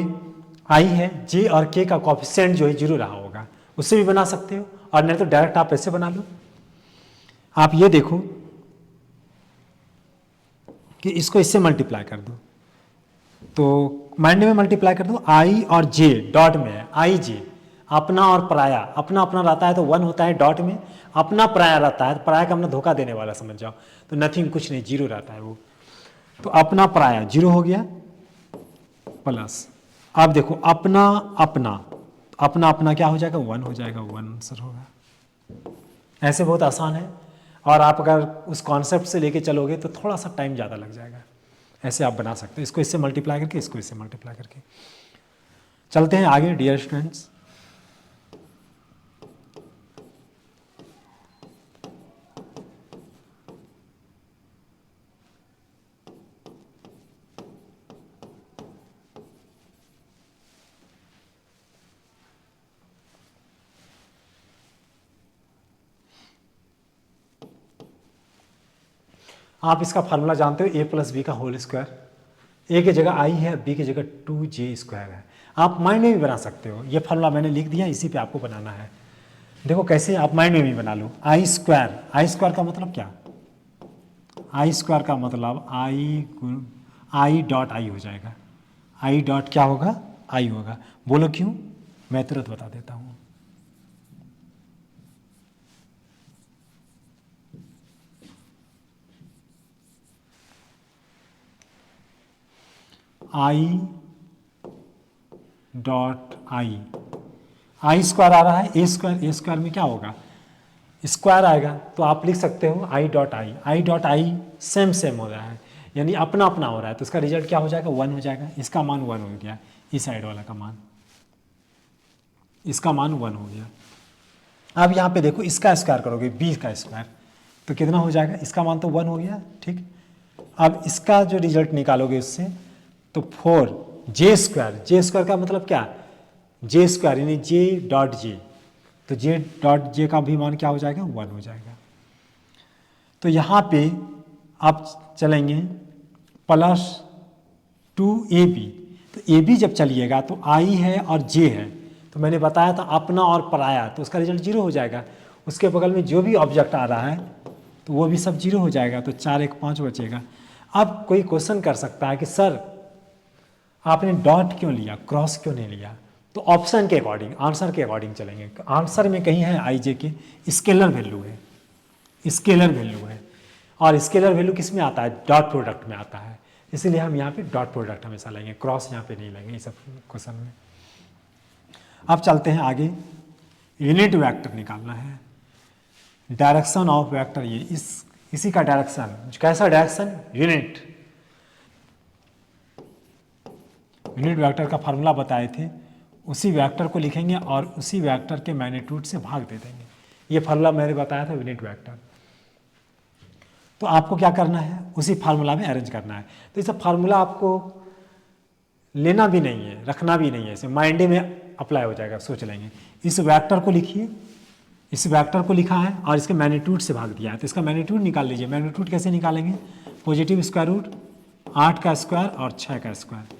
आई है, जे और के का कोएफिशिएंट जो है 0 रहा होगा, उससे भी बना सकते हो, और नहीं तो डायरेक्ट आप ऐसे बना लो। आप ये देखो कि इसको इससे मल्टीप्लाई कर दो, तो माइंड में मल्टीप्लाई कर दो, आई और जे डॉट में है, आई जे अपना और पराया, अपना अपना रहता है तो 1 होता है डॉट में, अपना पराया रहता है, पराया का हमने धोखा देने वाला समझ जाओ, तो नथिंग, कुछ नहीं, 0 रहता है वो। तो अपना पराया 0 हो गया, प्लस अब देखो अपना अपना, अपना अपना क्या हो जाएगा, 1 हो जाएगा, 1 आंसर होगा। ऐसे बहुत आसान है, और आप अगर उस कॉन्सेप्ट से लेके चलोगे तो थोड़ा सा टाइम ज़्यादा लग जाएगा। ऐसे आप बना सकते हो, इसको इससे मल्टीप्लाई करके, इसको इससे मल्टीप्लाई करके। चलते हैं आगे डियर स्टूडेंट्स। आप इसका फार्मूला जानते हो, a+b का होल स्क्वायर। ए की जगह आई है, बी की जगह 2j² है। आप माइंड में भी बना सकते हो, ये फार्मूला मैंने लिख दिया, इसी पे आपको बनाना है। देखो कैसे, आप माइंड में भी बना लो। आई स्क्वायर का मतलब क्या, आई स्क्वायर का मतलब आई डॉट आई हो जाएगा, आई डॉट क्या होगा, आई होगा। बोलो क्यों, मैं तुरंत बता देता हूँ। आई डॉट आई स्क्वायर आ रहा है, ए स्क्वायर में क्या होगा, स्क्वायर आएगा, तो आप लिख सकते हो आई डॉट आई सेम हो रहा है, यानी अपना अपना हो रहा है, तो इसका रिजल्ट क्या हो जाएगा, 1 हो जाएगा। इसका मान 1 हो गया, इस साइड वाला का मान, इसका मान 1 हो गया। अब यहाँ पे देखो इसका स्क्वायर करोगे, b का स्क्वायर, तो कितना हो जाएगा, इसका मान तो 1 हो गया, ठीक। अब इसका जो रिजल्ट निकालोगे उससे, तो 4 जे स्क्वायर का मतलब क्या, जे स्क्वायर यानी जे डॉट जे, तो जे डॉट जे का भी मान क्या हो जाएगा, 1 हो जाएगा। तो यहाँ पे आप चलेंगे +2ab, तो ab जब चलिएगा तो i है और j है, तो मैंने बताया था अपना और पराया, तो उसका रिजल्ट 0 हो जाएगा। उसके बगल में जो भी ऑब्जेक्ट आ रहा है तो वो भी सब 0 हो जाएगा, तो 4 1 5 बचेगा। अब कोई क्वेश्चन कर सकता है कि सर आपने डॉट क्यों लिया, क्रॉस क्यों नहीं लिया, तो ऑप्शन के अकॉर्डिंग, आंसर के अकॉर्डिंग चलेंगे। आंसर में कहीं है आई जे के स्केलर वैल्यू है, स्केलर वैल्यू है, और स्केलर वैल्यू किस में आता है, डॉट प्रोडक्ट में आता है, इसीलिए हम यहाँ पे डॉट प्रोडक्ट हमेशा लेंगे, क्रॉस यहाँ पे नहीं लेंगे इस सब क्वेश्चन में। अब चलते हैं आगे, यूनिट वेक्टर निकालना है, डायरेक्शन ऑफ वेक्टर, ये इसी का डायरेक्शन, कैसा डायरेक्शन, यूनिट वेक्टर का फार्मूला बताए थे, उसी वेक्टर को लिखेंगे और उसी वेक्टर के मैग्नीट्यूड से भाग दे देंगे। ये फार्मूला मैंने बताया था यूनिट वेक्टर। तो आपको क्या करना है, उसी फार्मूला में अरेंज करना है। तो ये फार्मूला आपको लेना भी नहीं है, रखना भी नहीं है, इसे माइंड में अप्लाई हो जाएगा, सोच लेंगे। इस वेक्टर को लिखिए, इस वेक्टर को लिखा है और इसके मैग्नीट्यूड से भाग दिया है, तो इसका मैग्नीट्यूड निकाल लीजिए। मैग्नीट्यूड कैसे निकालेंगे, पॉजिटिव स्क्वायर रूट 8 का स्क्वायर और 6 का स्क्वायर।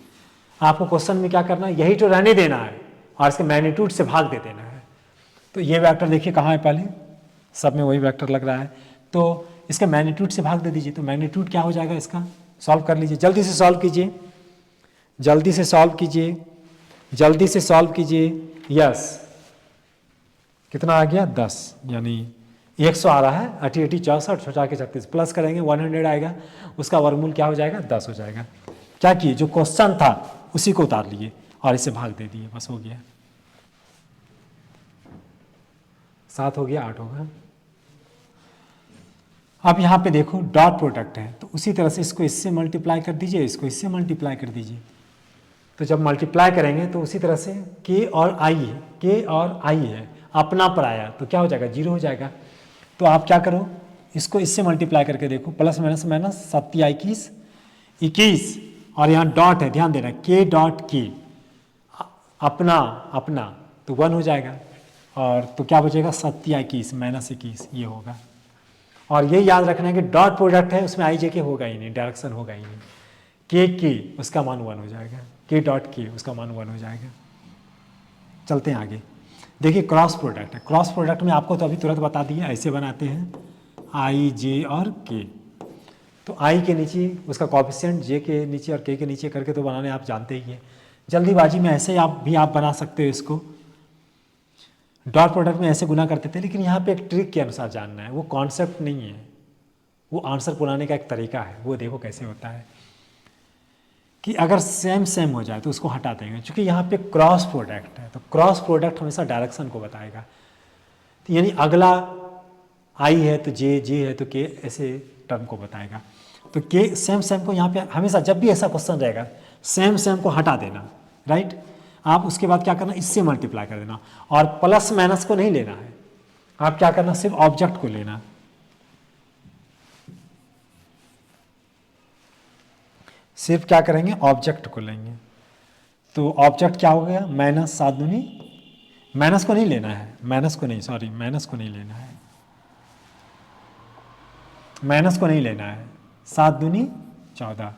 आपको क्वेश्चन में क्या करना है, यही तो रहने देना है और इसके मैग्नीट्यूड से भाग दे देना है। तो ये वेक्टर देखिए कहाँ है, पहले सब में वही वेक्टर लग रहा है, तो इसके मैग्नीट्यूड से भाग दे दीजिए। तो मैग्नीट्यूड क्या हो जाएगा इसका, सॉल्व कर लीजिए, जल्दी से सॉल्व कीजिए, जल्दी से सॉल्व कीजिए, जल्दी से सॉल्व कीजिए। यस, कितना आ गया, 10, यानी 100 आ रहा है, 80 80 64 64 के 36 प्लस करेंगे 100 आएगा, उसका वर्गमूल क्या हो जाएगा, 10 हो जाएगा। क्या किए, जो क्वेश्चन था उसी को उतार लिए और इसे भाग दे दिए, बस हो गया। 7 हो गया, 8 होगा। अब यहाँ पे देखो डॉट प्रोडक्ट है, तो उसी तरह से इसको इससे मल्टीप्लाई कर दीजिए, इसको इससे मल्टीप्लाई कर दीजिए। तो जब मल्टीप्लाई करेंगे तो उसी तरह से k और i है, k और i है, अपना पर आया तो क्या हो जाएगा, 0 हो जाएगा। तो आप क्या करो, इसको इससे मल्टीप्लाई करके देखो, प्लस माइनस माइनस 7 21 21, और यहाँ डॉट है, ध्यान देना, k डॉट k, अपना अपना, तो 1 हो जाएगा। और तो क्या बचेगा, 7 21 माइनस 21, ये होगा। और ये याद रखना है कि डॉट प्रोडक्ट है, उसमें आई जे के होगा ही नहीं, डायरेक्शन होगा ही नहीं। के उसका मान 1 हो जाएगा, के डॉट के उसका मान 1 हो जाएगा। चलते हैं आगे, देखिए क्रॉस प्रोडक्ट है। क्रॉस प्रोडक्ट में आपको तो अभी तुरंत बता दिया, ऐसे बनाते हैं आई जे और के। तो आई के नीचे उसका कॉफिशिएंट, जे के नीचे और के नीचे करके तो बनाने आप जानते ही हैं। जल्दीबाजी में ऐसे आप बना सकते हो इसको, डॉट प्रोडक्ट में ऐसे गुना करते थे, लेकिन यहाँ पे एक ट्रिक के अनुसार जानना है, वो कॉन्सेप्ट नहीं है, वो आंसर पुराने का एक तरीका है। वो देखो कैसे होता है कि अगर सेम सेम हो जाए तो उसको हटा देंगे, क्योंकि यहाँ पे क्रॉस प्रोडक्ट है, तो क्रॉस प्रोडक्ट हमेशा डायरेक्शन को बताएगा। तो यानी अगला आई है तो जे है तो के, ऐसे टर्म को बताएगा। तो के सेम सेम को यहाँ पे हमेशा जब भी ऐसा क्वेश्चन रहेगा सेम सेम को हटा देना, राइट। आप उसके बाद क्या करना, इससे मल्टीप्लाई कर देना, और प्लस माइनस को नहीं लेना है, आप क्या करना, सिर्फ ऑब्जेक्ट को लेना। सिर्फ क्या करेंगे, ऑब्जेक्ट को लेंगे। तो ऑब्जेक्ट क्या हो गया, माइनस 7 दूनी, माइनस को नहीं लेना है, माइनस को नहीं, सॉरी माइनस को नहीं लेना है, माइनस को नहीं लेना है, 7 दूनी 14।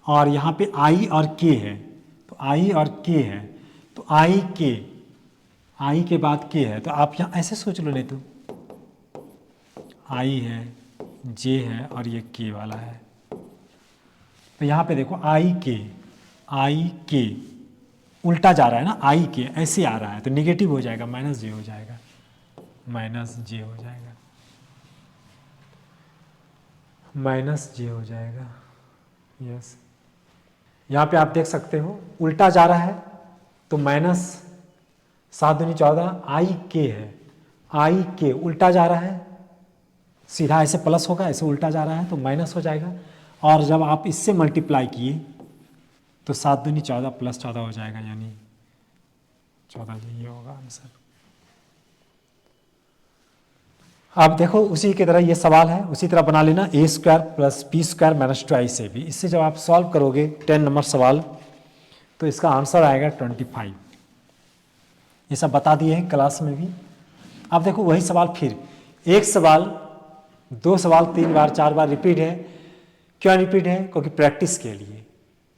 और यहाँ पे आई और के है, तो आई और के है, तो आई के बाद के है, तो आप यहाँ ऐसे सोच लो, नहीं तो आई है, जे है और ये के वाला है। तो यहाँ पे देखो आई के उल्टा जा रहा है ना, आई के ऐसे आ रहा है, तो निगेटिव हो जाएगा, माइनस जे हो जाएगा, माइनस जे हो जाएगा, माइनस जे हो जाएगा। यस, यहाँ पे आप देख सकते हो उल्टा जा रहा है, तो माइनस 7 दूनी 14, आई के है, आई के उल्टा जा रहा है, सीधा ऐसे प्लस होगा, ऐसे उल्टा जा रहा है तो माइनस हो जाएगा। और जब आप इससे मल्टीप्लाई किए तो 7 दूनी 14 प्लस 14 हो जाएगा, यानी 14, ये होगा आंसर। आप देखो उसी की तरह ये सवाल है, उसी तरह बना लेना, A square plus B square minus 2 से भी। इससे जब आप सॉल्व करोगे 10 नंबर सवाल तो इसका आंसर आएगा 25। ये सब बता दिए हैं क्लास में भी। अब देखो वही सवाल फिर, एक सवाल 2 सवाल 3 बार 4 बार रिपीट है। क्यों रिपीट है? क्योंकि प्रैक्टिस के लिए,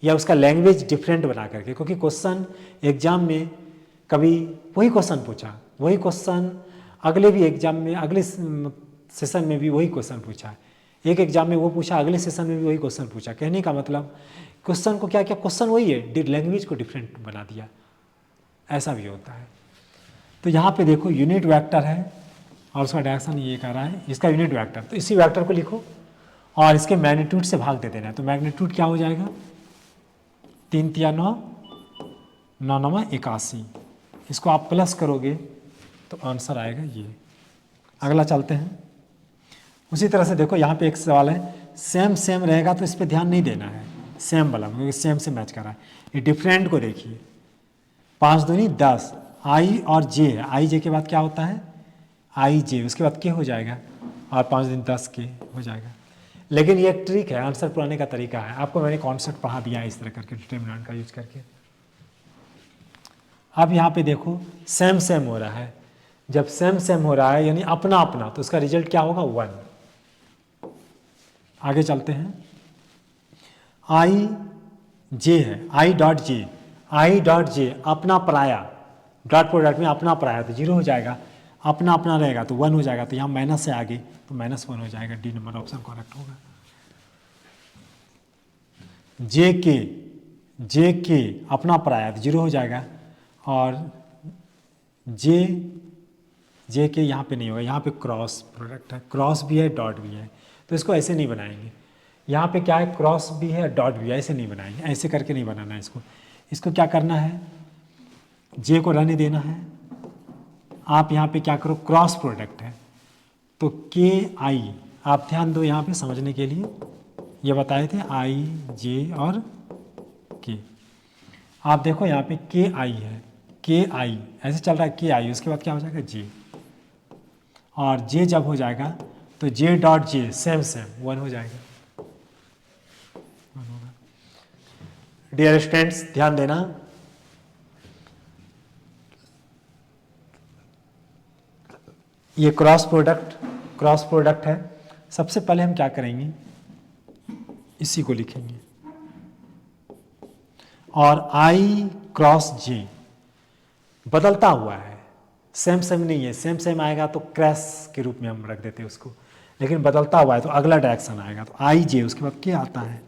या उसका लैंग्वेज डिफरेंट बना करके। क्योंकि क्वेश्चन एग्जाम में कभी वही क्वेश्चन पूछा, वही क्वेश्चन अगले भी एग्जाम में, अगले सेशन में भी वही क्वेश्चन पूछा, एक एग्जाम में वो पूछा, अगले सेशन में भी वही क्वेश्चन पूछा। कहने का मतलब क्वेश्चन को क्या किया, क्वेश्चन वही है, लैंग्वेज को डिफरेंट बना दिया, ऐसा भी होता है। तो यहाँ पे देखो यूनिट वेक्टर है और उसका डायरेक्शन ये कर रहा है, इसका यूनिट वेक्टर, तो इसी वेक्टर को लिखो और इसके मैग्नीट्यूड से भाग दे देना है। तो मैग्नीट्यूड क्या हो जाएगा, 3 तिया 9, 9 9 81। इसको आप प्लस करोगे तो आंसर आएगा ये। अगला चलते हैं। उसी तरह से देखो यहाँ पे एक सवाल है, सेम सेम रहेगा तो इस पर ध्यान नहीं देना है, सेम वाला, क्योंकि सेम से मैच कर रहा है। ये डिफरेंट को देखिए, 5 दूनी 10, आई और जे है, आई जे के बाद क्या होता है, आई जे, उसके बाद के हो जाएगा, और 5 दिन 10 के हो जाएगा। लेकिन ये ट्रिक है, आंसर पुराने का तरीका है, आपको मैंने कॉन्सेप्ट पढ़ा दिया है इस तरह करके, डिटरमिनेंट का यूज करके। अब यहाँ पे देखो सेम सेम हो रहा है, जब सेम सेम हो रहा है यानी अपना अपना, तो उसका रिजल्ट क्या होगा, 1। आगे चलते हैं। आई जे है, I dot J, I dot J अपना पराया, डॉट प्रोडक्ट में अपना पराया तो 0 हो जाएगा, अपना अपना रहेगा तो 1 हो जाएगा, तो यहाँ माइनस से आगे तो -1 हो जाएगा, डी नंबर ऑप्शन करेक्ट होगा। जे के अपना पराया तो 0 हो जाएगा, और जे के यहाँ पे नहीं होगा, यहाँ पे क्रॉस प्रोडक्ट है, क्रॉस भी है डॉट भी है, तो इसको ऐसे नहीं बनाएंगे। यहाँ पे क्या है, क्रॉस भी है डॉट भी है, ऐसे नहीं बनाएंगे, ऐसे करके नहीं बनाना है इसको क्या करना है, जे को रहने देना है। आप यहाँ पे क्या करो, क्रॉस प्रोडक्ट है तो के आई, आप ध्यान दो यहाँ पे समझने के लिए, ये बताए थे आई जे और के। आप देखो यहाँ पे के आई है, के आई ऐसे चल रहा है, के आई, उसके बाद क्या हो जाएगा, जे, और जे जब हो जाएगा तो J dot J same same 1 हो जाएगा, 1 होगा। डियर स्टूडेंट्स ध्यान देना, ये क्रॉस प्रोडक्ट है। सबसे पहले हम क्या करेंगे, इसी को लिखेंगे, और आई क्रॉस जे बदलता हुआ है, सेम सेम नहीं है, सेम सेम आएगा तो क्रैश के रूप में हम रख देते हैं उसको, लेकिन बदलता हुआ है तो अगला डायरेक्शन आएगा, तो आई जे उसके बाद क्या आता है,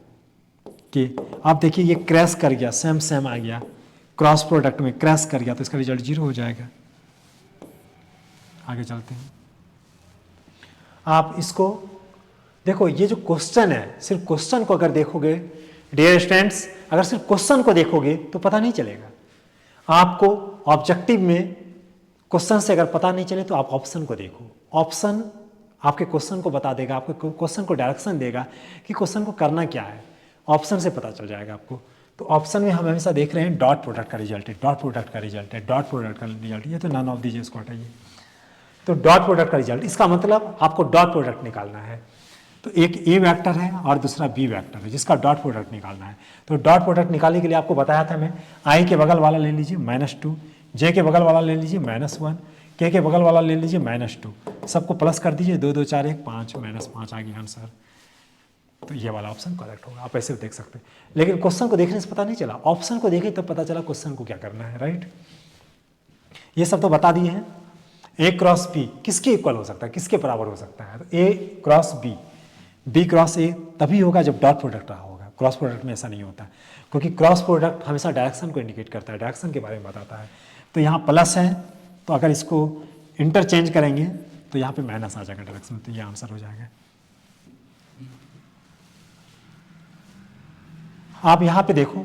के। आप देखिए ये क्रैश कर गया, सेम सेम आ गया, क्रॉस प्रोडक्ट में क्रैश कर गया तो इसका रिजल्ट 0 हो जाएगा। आगे चलते हैं। आप इसको देखो, ये जो क्वेश्चन है, सिर्फ क्वेश्चन को अगर देखोगे डियर स्टूडेंट्स, अगर सिर्फ क्वेश्चन को देखोगे तो पता नहीं चलेगा आपको। ऑब्जेक्टिव में क्वेश्चन से अगर पता नहीं चले तो आप ऑप्शन को देखो, ऑप्शन आपके क्वेश्चन को बता देगा, आपके क्वेश्चन को डायरेक्शन देगा कि क्वेश्चन को करना क्या है, ऑप्शन से पता चल जाएगा आपको। तो ऑप्शन में हम हमेशा देख रहे हैं डॉट प्रोडक्ट का रिजल्ट है, डॉट प्रोडक्ट का रिजल्ट है, डॉट प्रोडक्ट का रिजल्ट, ये तो नन ऑफ दीजिए, इसको हटाइए। तो डॉट प्रोडक्ट का रिजल्ट, इसका मतलब आपको डॉट प्रोडक्ट निकालना है। तो एक ए वेक्टर है और दूसरा बी वेक्टर है, जिसका डॉट प्रोडक्ट निकालना है। तो डॉट प्रोडक्ट निकालने के लिए आपको बताया था मैं, आई के बगल वाला ले लीजिए -2, जे के बगल वाला ले लीजिए -1, के बगल वाला ले लीजिए -2, सबको प्लस कर दीजिए, 2 2 4 1 5, -5 आ गया आंसर। तो ये वाला ऑप्शन करेक्ट होगा, आप ऐसे देख सकते हैं। लेकिन क्वेश्चन को देखने से पता नहीं चला, ऑप्शन को देखे तब पता चला क्वेश्चन को क्या करना है, राइट। ये सब तो बता दिए हैं। ए क्रॉस बी किसके इक्वल हो सकता है, किसके बराबर हो सकता है, तो A cross B, B cross A तभी होगा जब डॉट प्रोडक्ट रहा होगा, क्रॉस प्रोडक्ट में ऐसा नहीं होता, क्योंकि क्रॉस प्रोडक्ट हमेशा डायरेक्शन को इंडिकेट करता है, डायरेक्शन के बारे में बताता है। तो यहाँ प्लस है, तो अगर इसको इंटरचेंज करेंगे तो यहाँ पे माइनस आ जाएगा डायरेक्शन, तो ये आंसर हो जाएगा। आप यहाँ पे देखो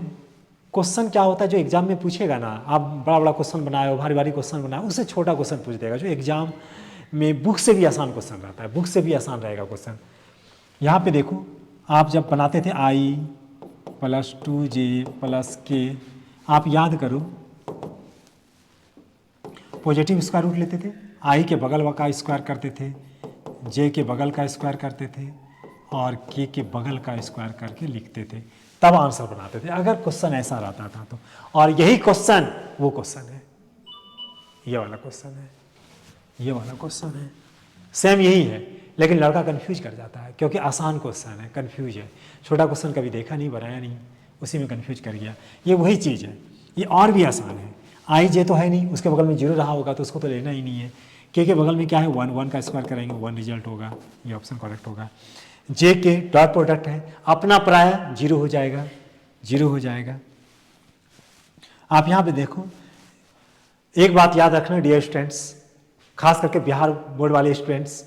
क्वेश्चन क्या होता है जो एग्जाम में पूछेगा ना, आप बड़ा बड़ा क्वेश्चन बनाए हो, भारी भारी क्वेश्चन बनाए, उससे छोटा क्वेश्चन पूछ देगा, जो एग्जाम में बुक से भी आसान क्वेश्चन रहता है, बुक से भी आसान रहेगा क्वेश्चन। यहाँ पे देखो आप जब बनाते थे आई प्लस 2j प्लस के, आप याद करो पॉजिटिव स्क्वायर रूट लेते थे, आई के बगल का स्क्वायर करते थे, जे के बगल का स्क्वायर करते थे और के बगल का स्क्वायर करके लिखते थे, तब आंसर बनाते थे अगर क्वेश्चन ऐसा रहता था तो। और यही क्वेश्चन वो क्वेश्चन है, ये वाला क्वेश्चन है, ये वाला क्वेश्चन है, सेम यही है। लेकिन लड़का कंफ्यूज कर जाता है क्योंकि आसान क्वेश्चन है, कंफ्यूज है, छोटा क्वेश्चन कभी देखा नहीं, बनाया नहीं, उसी में कंफ्यूज कर गया। ये वही चीज़ है, ये और भी आसान है। आई जे तो है नहीं, उसके बगल में जीरो रहा होगा तो उसको तो लेना ही नहीं है। के बगल में क्या है 1, 1 का स्क्वायर करेंगे 1 रिजल्ट होगा, ये ऑप्शन करेक्ट होगा। जे के डॉट प्रोडक्ट है, अपना पराया जीरो हो जाएगा, जीरो हो जाएगा। आप यहाँ पे देखो, एक बात याद रखना डियर स्टूडेंट्स, खास करके बिहार बोर्ड वाले स्टूडेंट्स,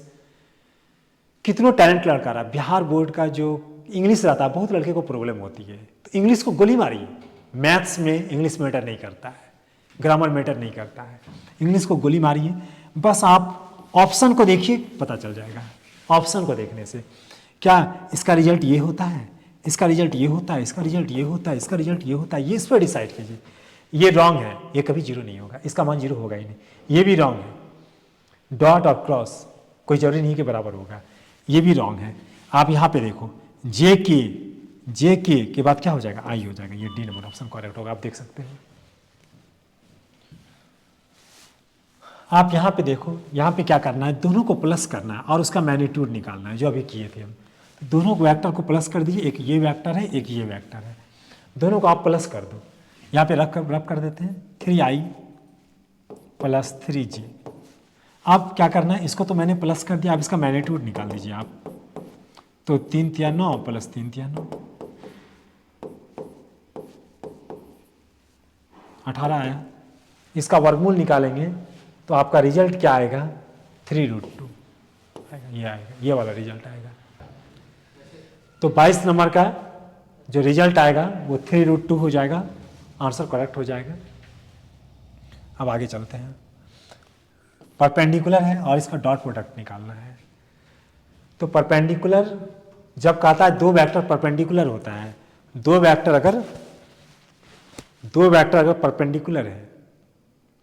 कितनों टैलेंट लड़का रहा, बिहार बोर्ड का जो इंग्लिश रहता है बहुत लड़के को प्रॉब्लम होती है, तो इंग्लिश को गोली मारिए। मैथ्स में इंग्लिश मैटर नहीं करता है, ग्रामर मैटर नहीं करता है, इंग्लिश को गोली मारिए। बस आप ऑप्शन को देखिए, पता चल जाएगा। ऑप्शन को देखने से क्या इसका रिजल्ट ये होता है, इसका रिजल्ट ये होता है, इसका रिजल्ट ये होता है, इसका रिजल्ट ये होता है, ये इस पर डिसाइड कीजिए। ये रॉन्ग है, ये कभी जीरो नहीं होगा, इसका मान जीरो होगा ही नहीं, ये भी रॉन्ग है। डॉट और क्रॉस कोई जरूरी नहीं के बराबर होगा, ये भी रॉन्ग है। आप यहाँ पे देखो जे के बाद क्या हो जाएगा, आई हो जाएगा, ये डी नंबर ऑप्शन करेक्ट होगा, आप देख सकते हैं। आप यहाँ पे देखो, यहाँ पे क्या करना है, दोनों को प्लस करना है और उसका मैग्नीट्यूड निकालना है, जो अभी किए थे हम। दोनों को वेक्टर को प्लस कर दीजिए, एक ये वेक्टर है, एक ये वेक्टर है, दोनों को आप प्लस कर दो। यहाँ पे रब कर देते हैं 3i प्लस 3j। अब क्या करना है, इसको तो मैंने प्लस कर दिया, अब इसका मैग्नीट्यूड निकाल दीजिए आप। तो 3 तिया 9 प्लस 3 तिया 9, 18 आया। इसका वर्गमूल निकालेंगे तो आपका रिजल्ट क्या आएगा, 3√2 आएगा, ये वाला रिजल्ट आएगा। तो 22 नंबर का जो रिजल्ट आएगा वो 3√2 हो जाएगा, आंसर करेक्ट हो जाएगा। अब आगे चलते हैं, परपेंडिकुलर है और इसका डॉट प्रोडक्ट निकालना है। तो परपेंडिकुलर जब कहता है दो वेक्टर परपेंडिकुलर होता है, दो वेक्टर अगर परपेंडिकुलर है,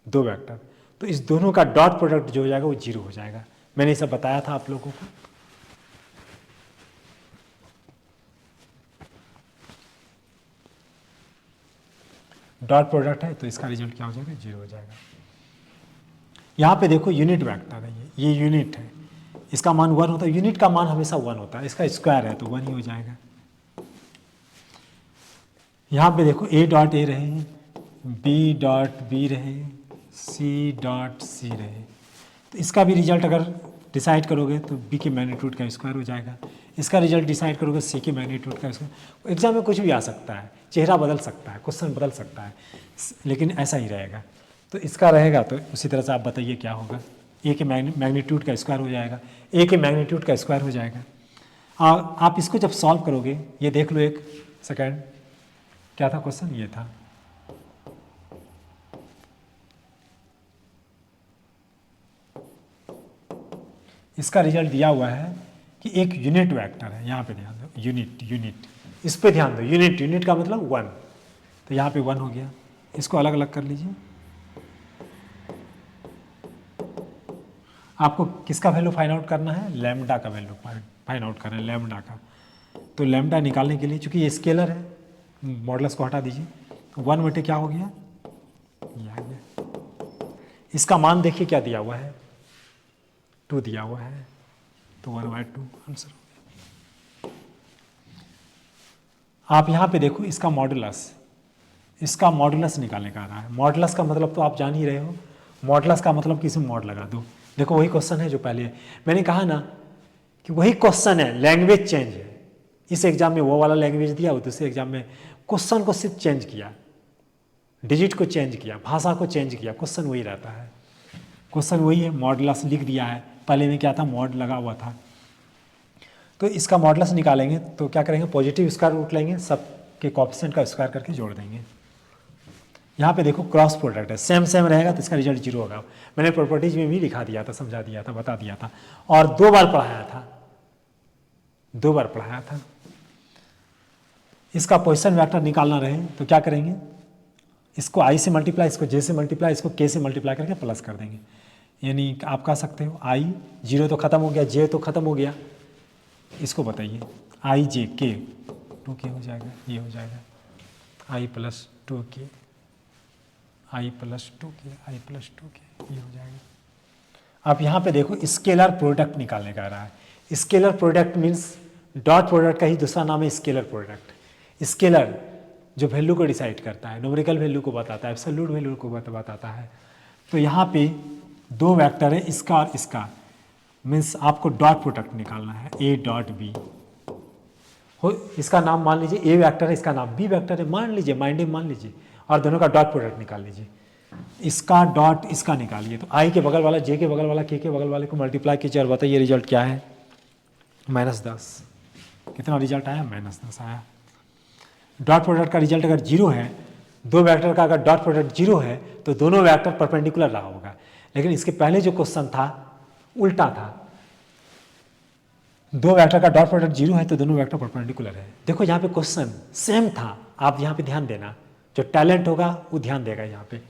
दो वेक्टर, तो इस दोनों का डॉट प्रोडक्ट जो हो जाएगा वो जीरो हो जाएगा। मैंने सब बताया था आप लोगों को। डॉट प्रोडक्ट है तो इसका रिजल्ट क्या हो जाएगा, जीरो हो जाएगा। यहाँ पे देखो यूनिट वेक्टर है, ये यूनिट है, इसका मान 1 होता है, यूनिट का मान हमेशा 1 होता है, इसका स्क्वायर है तो 1 ही हो जाएगा। यहाँ पे देखो a डॉट a रहे, b डॉट b रहे, c डॉट c रहे, तो इसका भी रिजल्ट अगर डिसाइड करोगे तो b के मैग्नीट्यूड का स्क्वायर हो जाएगा। इसका रिजल्ट डिसाइड करोगे c के मैग्नीट्यूड का स्क्वायर। एग्जाम में कुछ भी आ सकता है, चेहरा बदल सकता है, क्वेश्चन बदल सकता है, लेकिन ऐसा ही रहेगा। तो इसका रहेगा तो उसी तरह से आप बताइए क्या होगा, a के मैग्नीट्यूड का स्क्वायर हो जाएगा, a के मैग्नीट्यूड का स्क्वायर हो जाएगा। और आप इसको जब सॉल्व करोगे, ये देख लो एक सेकेंड, क्या था क्वेश्चन, ये था इसका रिजल्ट दिया हुआ है कि एक यूनिट वेक्टर है, यहाँ पे ध्यान दो, यूनिट, इस पे ध्यान दो, यूनिट का मतलब 1, तो यहाँ पे 1 हो गया। इसको अलग अलग कर लीजिए। आपको किसका वैल्यू फाइंड आउट करना है, लैम्डा का वैल्यू फाइंड आउट करना है, लैम्डा का। तो लैम्डा निकालने के लिए, चूंकि ये स्केलर है, मॉडुलस को हटा दीजिए, 1 बटे क्या हो गया, ये आ गया। इसका मान देखिए क्या दिया हुआ है, 2 दिया हुआ है, तो 1/2 आंसर हो गया। आप यहाँ पे देखो इसका मॉडुलस निकालने का रहा है। मॉडुलस का मतलब तो आप जान ही रहे हो, मॉडुलस का मतलब किसी मॉड लगा दो। देखो वही क्वेश्चन है जो पहले मैंने कहा ना कि वही क्वेश्चन है, लैंग्वेज चेंज है। इस एग्जाम में वो वाला लैंग्वेज दिया, वो दूसरे एग्जाम में क्वेश्चन को सिर्फ चेंज किया, डिजिट को चेंज किया, भाषा को चेंज किया, क्वेश्चन वही रहता है। क्वेश्चन वही है, मॉडुलस लिख दिया है, पहले में क्या था, मॉड लगा हुआ था। तो इसका मॉडुलस निकालेंगे तो क्या करेंगे, पॉजिटिव स्क्वायर रूट लेंगे, सब के कोएफिशिएंट का स्क्वायर करके जोड़ देंगे। यहाँ पे देखो क्रॉस प्रोडक्ट है, सेम रहेगा तो इसका रिजल्ट जीरो होगा। मैंने प्रॉपर्टीज में भी लिखा दिया था, समझा दिया था, बता दिया था, और 2 बार पढ़ाया था। इसका पोजीशन वेक्टर निकालना रहे तो क्या करेंगे, इसको i से मल्टीप्लाई, इसको j से मल्टीप्लाई, इसको k से मल्टीप्लाई करके प्लस कर देंगे। यानी आप कह सकते हो i 0 तो ख़त्म हो गया, j तो ख़त्म हो गया, इसको बताइए i j k 2k हो जाएगा, ये हो जाएगा i plus 2k, i plus 2k, i plus 2k, ये हो जाएगा। अब यहाँ पे देखो स्केलर प्रोडक्ट निकालने का रहा है। Scalar product means dot product का ही दूसरा नाम है स्केलर प्रोडक्ट। स्केलर जो वैल्यू को डिसाइड करता है, न्यूमेरिकल वैल्यू को बताता है, एब्सोल्यूट वैल्यू को बताता है। तो यहाँ पे दो वेक्टर है, इसका और इसका, मीन्स आपको डॉट प्रोडक्ट निकालना है, ए डॉट बी हो, इसका नाम मान लीजिए ए वेक्टर है, इसका नाम बी वेक्टर है, मान लीजिए, माइंड में मान लीजिए, और दोनों का डॉट प्रोडक्ट निकाल लीजिए। इसका डॉट इसका निकालिए, तो आई के बगल वाला, जे के बगल वाला, के बगल वाले को मल्टीप्लाई कीजिए और बताइए रिजल्ट क्या है, -10। कितना रिजल्ट आया, -10 आया। डॉट प्रोडक्ट का रिजल्ट अगर 0 है, दो वेक्टर का अगर डॉट प्रोडक्ट 0 है तो दोनों वेक्टर परपेंडिकुलर रहा होगा। लेकिन इसके पहले जो क्वेश्चन था उल्टा था, दो वेक्टर का डॉट प्रोडक्ट 0 है तो दोनों वेक्टर परपेंडिकुलर है। देखो यहाँ पे क्वेश्चन सेम था, आप यहाँ पे ध्यान देना, जो टैलेंट होगा वो ध्यान देगा। यहाँ पे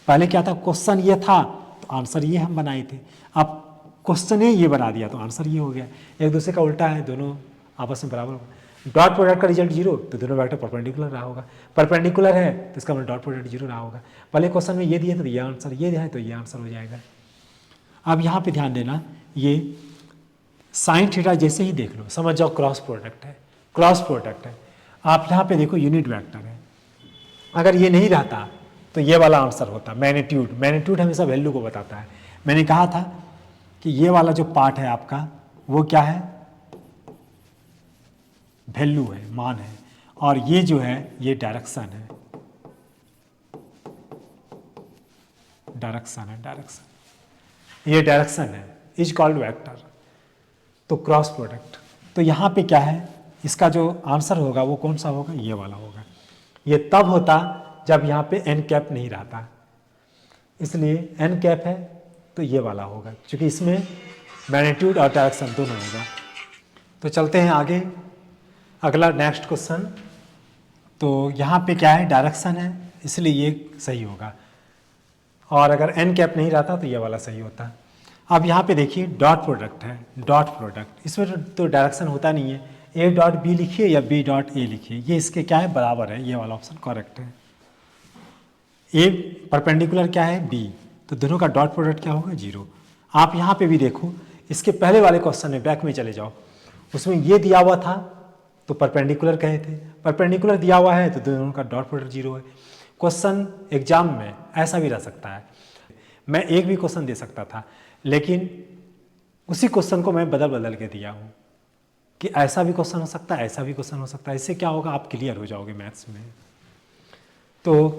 पहले क्या था, क्वेश्चन ये था तो आंसर ये हम बनाए थे, अब क्वेश्चन ये बना दिया तो आंसर ये हो गया। एक दूसरे का उल्टा है, दोनों आपस में बराबर होगा। डॉट प्रोडक्ट का रिजल्ट 0 तो दोनों वेक्टर परपेंडिकुलर रहा होगा, परपेंडिकुलर है तो इसका मतलब डॉट प्रोडक्ट 0 रहा होगा। पहले क्वेश्चन में ये दिए तो ये आंसर, ये है तो ये आंसर हो जाएगा। अब यहाँ पे ध्यान देना, ये साइन थीटा जैसे ही देख लो समझ जाओ क्रॉस प्रोडक्ट है, क्रॉस प्रोडक्ट है। आप यहाँ पे देखो यूनिट वेक्टर है, अगर ये नहीं रहता तो ये वाला आंसर होता, मैग्नीट्यूड। मैग्नीट्यूड हमेशा वैल्यू को बताता है। मैंने कहा था कि ये वाला जो पार्ट है आपका वो क्या है, वैल्यू है, मान है, और ये जो है ये डायरेक्शन है, डायरेक्शन, ये डायरेक्शन है, इज कॉल्ड वेक्टर। तो क्रॉस प्रोडक्ट, तो यहाँ पे क्या है, इसका जो आंसर होगा वो कौन सा होगा, ये वाला होगा। ये तब होता जब यहाँ पे एन कैप नहीं रहता, इसलिए एन कैप है तो ये वाला होगा, क्योंकि इसमें मैग्नीट्यूड और डायरेक्शन दोनों होगा। तो चलते हैं आगे, अगला नेक्स्ट क्वेश्चन। तो यहाँ पे क्या है, डायरेक्शन है, इसलिए ये सही होगा, और अगर एन कैप नहीं रहता तो ये वाला सही होता। अब यहाँ पे देखिए डॉट प्रोडक्ट है, डॉट प्रोडक्ट, इसमें तो डायरेक्शन होता नहीं है, ए डॉट बी लिखिए या बी डॉट ए लिखिए, ये इसके क्या है, बराबर है, ये वाला ऑप्शन करेक्ट है। ए परपेंडिकुलर क्या है, बी, तो दोनों का डॉट प्रोडक्ट क्या होगा, 0। आप यहाँ पे भी देखो, इसके पहले वाले क्वेश्चन में बैक में चले जाओ, उसमें ये दिया हुआ था तो परपेंडिकुलर कहे थे, परपेंडिकुलर दिया हुआ है तो दोनों का डॉट प्रोडक्ट 0 है। क्वेश्चन एग्जाम में ऐसा भी रह सकता है, मैं एक भी क्वेश्चन दे सकता था, लेकिन उसी क्वेश्चन को मैं बदल बदल के दिया हूँ कि ऐसा भी क्वेश्चन हो सकता है, ऐसा भी क्वेश्चन हो सकता है। इससे क्या होगा, आप क्लियर हो जाओगे मैथ्स में। तो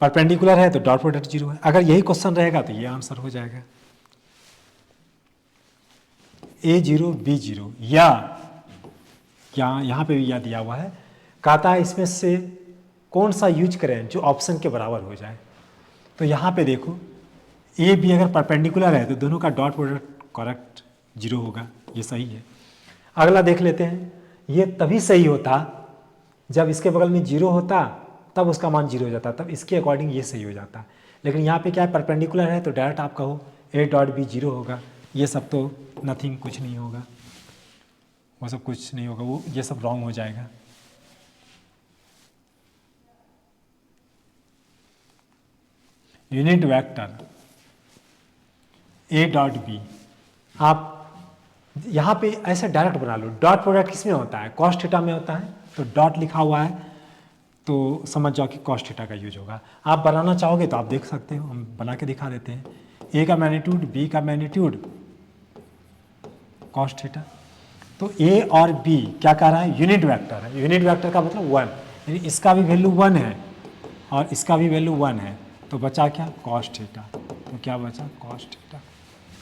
परपेंडिकुलर है तो डॉट प्रोडक्ट 0 है, अगर यही क्वेश्चन रहेगा तो ये आंसर हो जाएगा, A0 B0, या यहाँ पे भी यह दिया हुआ है, कहता है इसमें से कौन सा यूज करें जो ऑप्शन के बराबर हो जाए। तो यहाँ पे देखो ए बी अगर परपेंडिकुलर है तो दोनों का डॉट प्रोडक्ट करेक्ट 0 होगा, ये सही है। अगला देख लेते हैं, ये तभी सही होता जब इसके बगल में 0 होता, तब उसका मान 0 हो जाता, तब इसके अकॉर्डिंग ये सही हो जाता। लेकिन यहाँ पे क्या है, परपेंडिकुलर है तो डायरेक्ट आप कहो ए डॉट बी 0 होगा, ये सब तो नथिंग, कुछ नहीं होगा, वो सब कुछ नहीं होगा, वो ये सब रॉन्ग हो जाएगा। Unit vector A dot B, आप यहाँ पे ऐसे डायरेक्ट बना लो, डॉट प्रोडक्ट किसमें होता है, कॉस थीटा में होता है, तो डॉट लिखा हुआ है तो समझ जाओ कि कॉस थीटा का यूज होगा। आप बनाना चाहोगे तो आप देख सकते हो, हम बना के दिखा देते हैं। ए का मैग्नीट्यूड, बी का मैग्नीट्यूड, कॉस थीटा। तो ए और बी क्या कह रहा है, यूनिट वेक्टर है, यूनिट वेक्टर का मतलब 1, यानी इसका भी वैल्यू 1 है और इसका भी वैल्यू 1 है, तो बचा क्या, कॉस थीटा। तो क्या बचा, cos theta,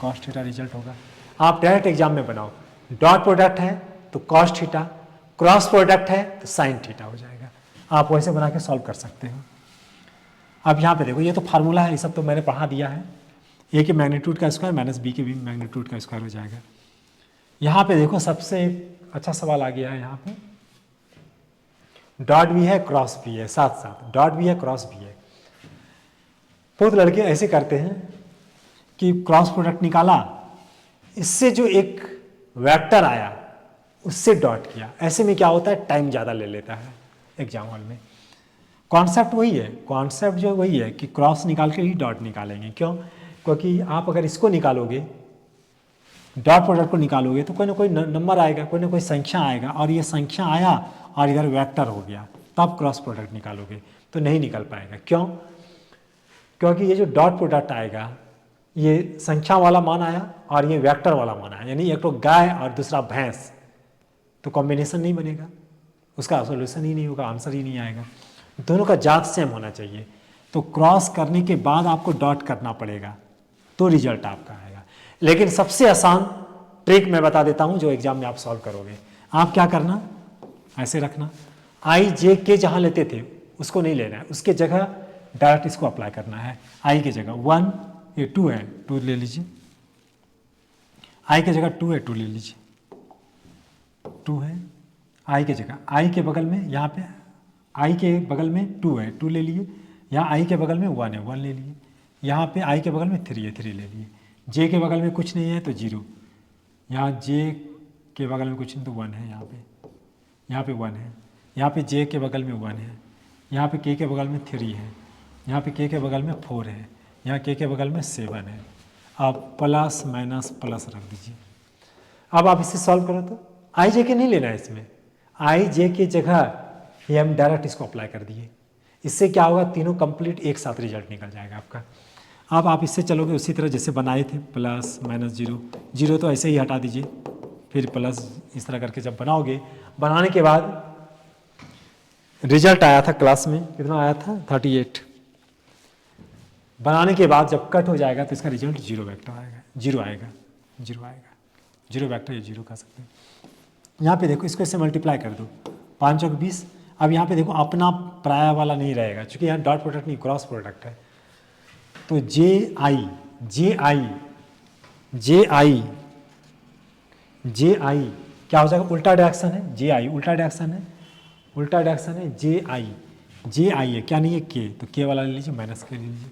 cos theta result होगा। आप डायरेक्ट एग्जाम में बनाओ, डॉट प्रोडक्ट है तो कॉस थीटा, क्रॉस प्रोडक्ट है तो साइन थीटा हो जाएगा। आप वैसे बना के सॉल्व कर सकते हो। अब यहाँ पे देखो, ये तो फार्मूला है, ये सब तो मैंने पढ़ा दिया है। ए के मैग्नीट्यूड का स्क्वायर माइनस बी के भी मैग्नीट्यूड का स्क्वायर हो जाएगा। यहाँ पे देखो सबसे अच्छा सवाल आ गया है यहाँ पे, डॉट भी है क्रॉस भी है, साथ साथ डॉट भी है क्रॉस भी है। बहुत लड़के ऐसे करते हैं कि क्रॉस प्रोडक्ट निकाला, इससे जो एक वेक्टर आया उससे डॉट किया। ऐसे में क्या होता है, टाइम ज़्यादा ले लेता है एग्जाम हॉल में। कॉन्सेप्ट वही है, कॉन्सेप्ट जो वही है कि क्रॉस निकाल के ही डॉट निकालेंगे। क्यों? क्योंकि आप अगर इसको निकालोगे, डॉट प्रोडक्ट को निकालोगे, तो कोई ना कोई नंबर आएगा, कोई ना कोई संख्या आएगा, और ये संख्या आया और इधर वेक्टर हो गया, तब क्रॉस प्रोडक्ट निकालोगे तो नहीं निकल पाएगा। क्यों? क्योंकि ये जो डॉट प्रोडक्ट आएगा, ये संख्या वाला मान आया और ये वेक्टर वाला मान आया, यानी एक तो गाय और दूसरा भैंस, तो कॉम्बिनेशन नहीं बनेगा, उसका सोल्यूशन ही नहीं होगा, आंसर ही नहीं आएगा। दोनों का जात सेम होना चाहिए। तो क्रॉस करने के बाद आपको डॉट करना पड़ेगा, तो रिजल्ट आपका आएगा। लेकिन सबसे आसान ट्रिक मैं बता देता हूं जो एग्जाम में आप सॉल्व करोगे। आप क्या करना, ऐसे रखना, आई जे के जहां लेते थे उसको नहीं लेना है, उसके जगह डायरेक्ट इसको अप्लाई करना है। आई की जगह 1, ये 2 है, 2 ले लीजिए। आई की जगह 2 है, 2 ले लीजिए, 2 है। आई की जगह, आई के बगल में, यहाँ पे आई के बगल में 2 है, 2 ले लिए। यहाँ आई के बगल में 1 है, 1 ले लिए। यहाँ पे आई के बगल में 3 है, 3 ले लिए। जे के बगल में कुछ नहीं है तो 0। यहाँ जे के बगल में कुछ नहीं तो 1 है, यहाँ पे 1 है। यहाँ पे जे के बगल में 1 है। यहाँ पे के बगल में 3 है। यहाँ पे के बगल में 4 है। यहाँ के बगल में 7 है। आप प्लस माइनस प्लस रख दीजिए। अब आप इसे सॉल्व करो तो आई जे के नहीं लेना है इसमें, आई जे की जगह ये हम डायरेक्ट इसको अप्लाई कर दिए। इससे क्या होगा, तीनों कंप्लीट एक साथ रिजल्ट निकल जाएगा आपका। अब आप इससे चलोगे उसी तरह जैसे बनाए थे, प्लस माइनस 0, 0 तो ऐसे ही हटा दीजिए, फिर प्लस, इस तरह करके जब बनाओगे, बनाने के बाद रिजल्ट आया था क्लास में, कितना आया था 38। बनाने के बाद जब कट हो जाएगा तो इसका रिजल्ट 0 वेक्टर आएगा, 0 आएगा, 0 आएगा, 0 वेक्टर या 0 कह सकते हैं। यहाँ पे देखो, इसको इससे मल्टीप्लाई कर दो, 5 चौक 20। अब यहाँ पे देखो अपना पराया वाला नहीं रहेगा, क्योंकि यहाँ डॉट प्रोडक्ट नहीं क्रॉस प्रोडक्ट है। तो जे आई क्या हो जाएगा, उल्टा डायरेक्शन है, जे आई उल्टा डायरेक्शन है, उल्टा डायरेक्शन है, जे आई है, क्या नहीं है के, तो के वाला ले लीजिए, माइनस के ले लीजिए,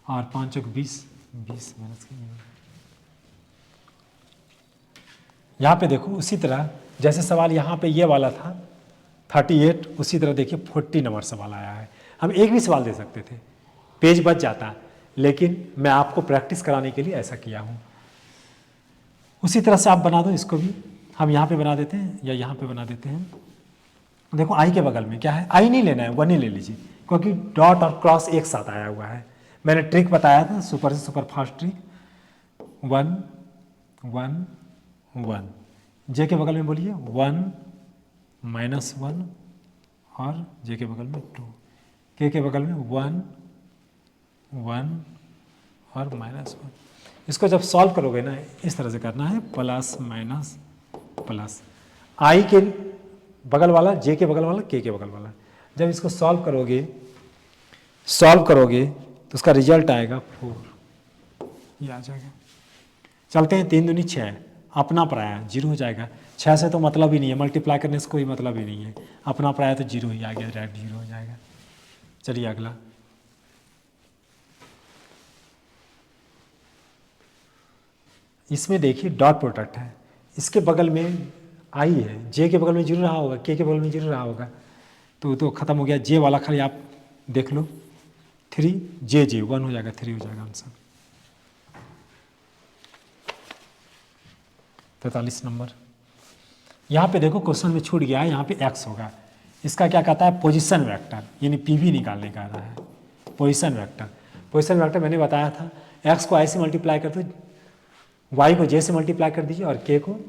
और 5 चौक 20, 20 माइनस के। यहाँ पे देखो उसी तरह जैसे सवाल यहाँ पे ये वाला था 38, उसी तरह देखिए 40 नंबर सवाल आया है। हम एक भी सवाल दे सकते थे, पेज बच जाता, लेकिन मैं आपको प्रैक्टिस कराने के लिए ऐसा किया हूँ। उसी तरह से आप बना दो इसको भी, हम यहाँ पे बना देते हैं या यहाँ पे बना देते हैं। देखो आई के बगल में क्या है, आई नहीं लेना है, 1 ही ले लीजिए, क्योंकि डॉट और क्रॉस एक साथ आया हुआ है। मैंने ट्रिक बताया था, सुपर से सुपर फास्ट ट्रिक, 1 1 1। जे के बगल में बोलिए 1 माइनस 1, और जे के बगल में 2, के बगल में 1 1 और माइनस 1। इसको जब सॉल्व करोगे ना, इस तरह से करना है, प्लस माइनस प्लस, आई के बगल वाला, जे के बगल वाला, के बगल वाला। जब इसको सॉल्व करोगे तो उसका रिजल्ट आएगा 4, ये आ जाएगा। चलते हैं, 3 दूनी 6, अपना पराया 0 हो जाएगा। 6 से तो मतलब ही नहीं है, मल्टीप्लाई करने से कोई मतलब ही नहीं है, अपना पराया तो 0 ही आ गया, डायरेक्ट 0 हो जाएगा। चलिए अगला, इसमें देखिए डॉट प्रोडक्ट है, इसके बगल में आई है, जे के बगल में 0 रहा होगा, के बगल में 0 रहा होगा, तो खत्म हो गया। जे वाला खाली आप देख लो, 3 जे 1 हो जाएगा, 3 हो जाएगा आंसर। 43 नंबर। यहाँ पे देखो क्वेश्चन में छूट गया है, यहाँ पे x होगा, इसका क्या कहता है, पोजीशन वेक्टर, यानी पीवी निकालने का रहा है, पोजीशन वेक्टर मैंने बताया था, x को i से मल्टीप्लाई कर दो, y को j से मल्टीप्लाई कर दीजिए, और k को,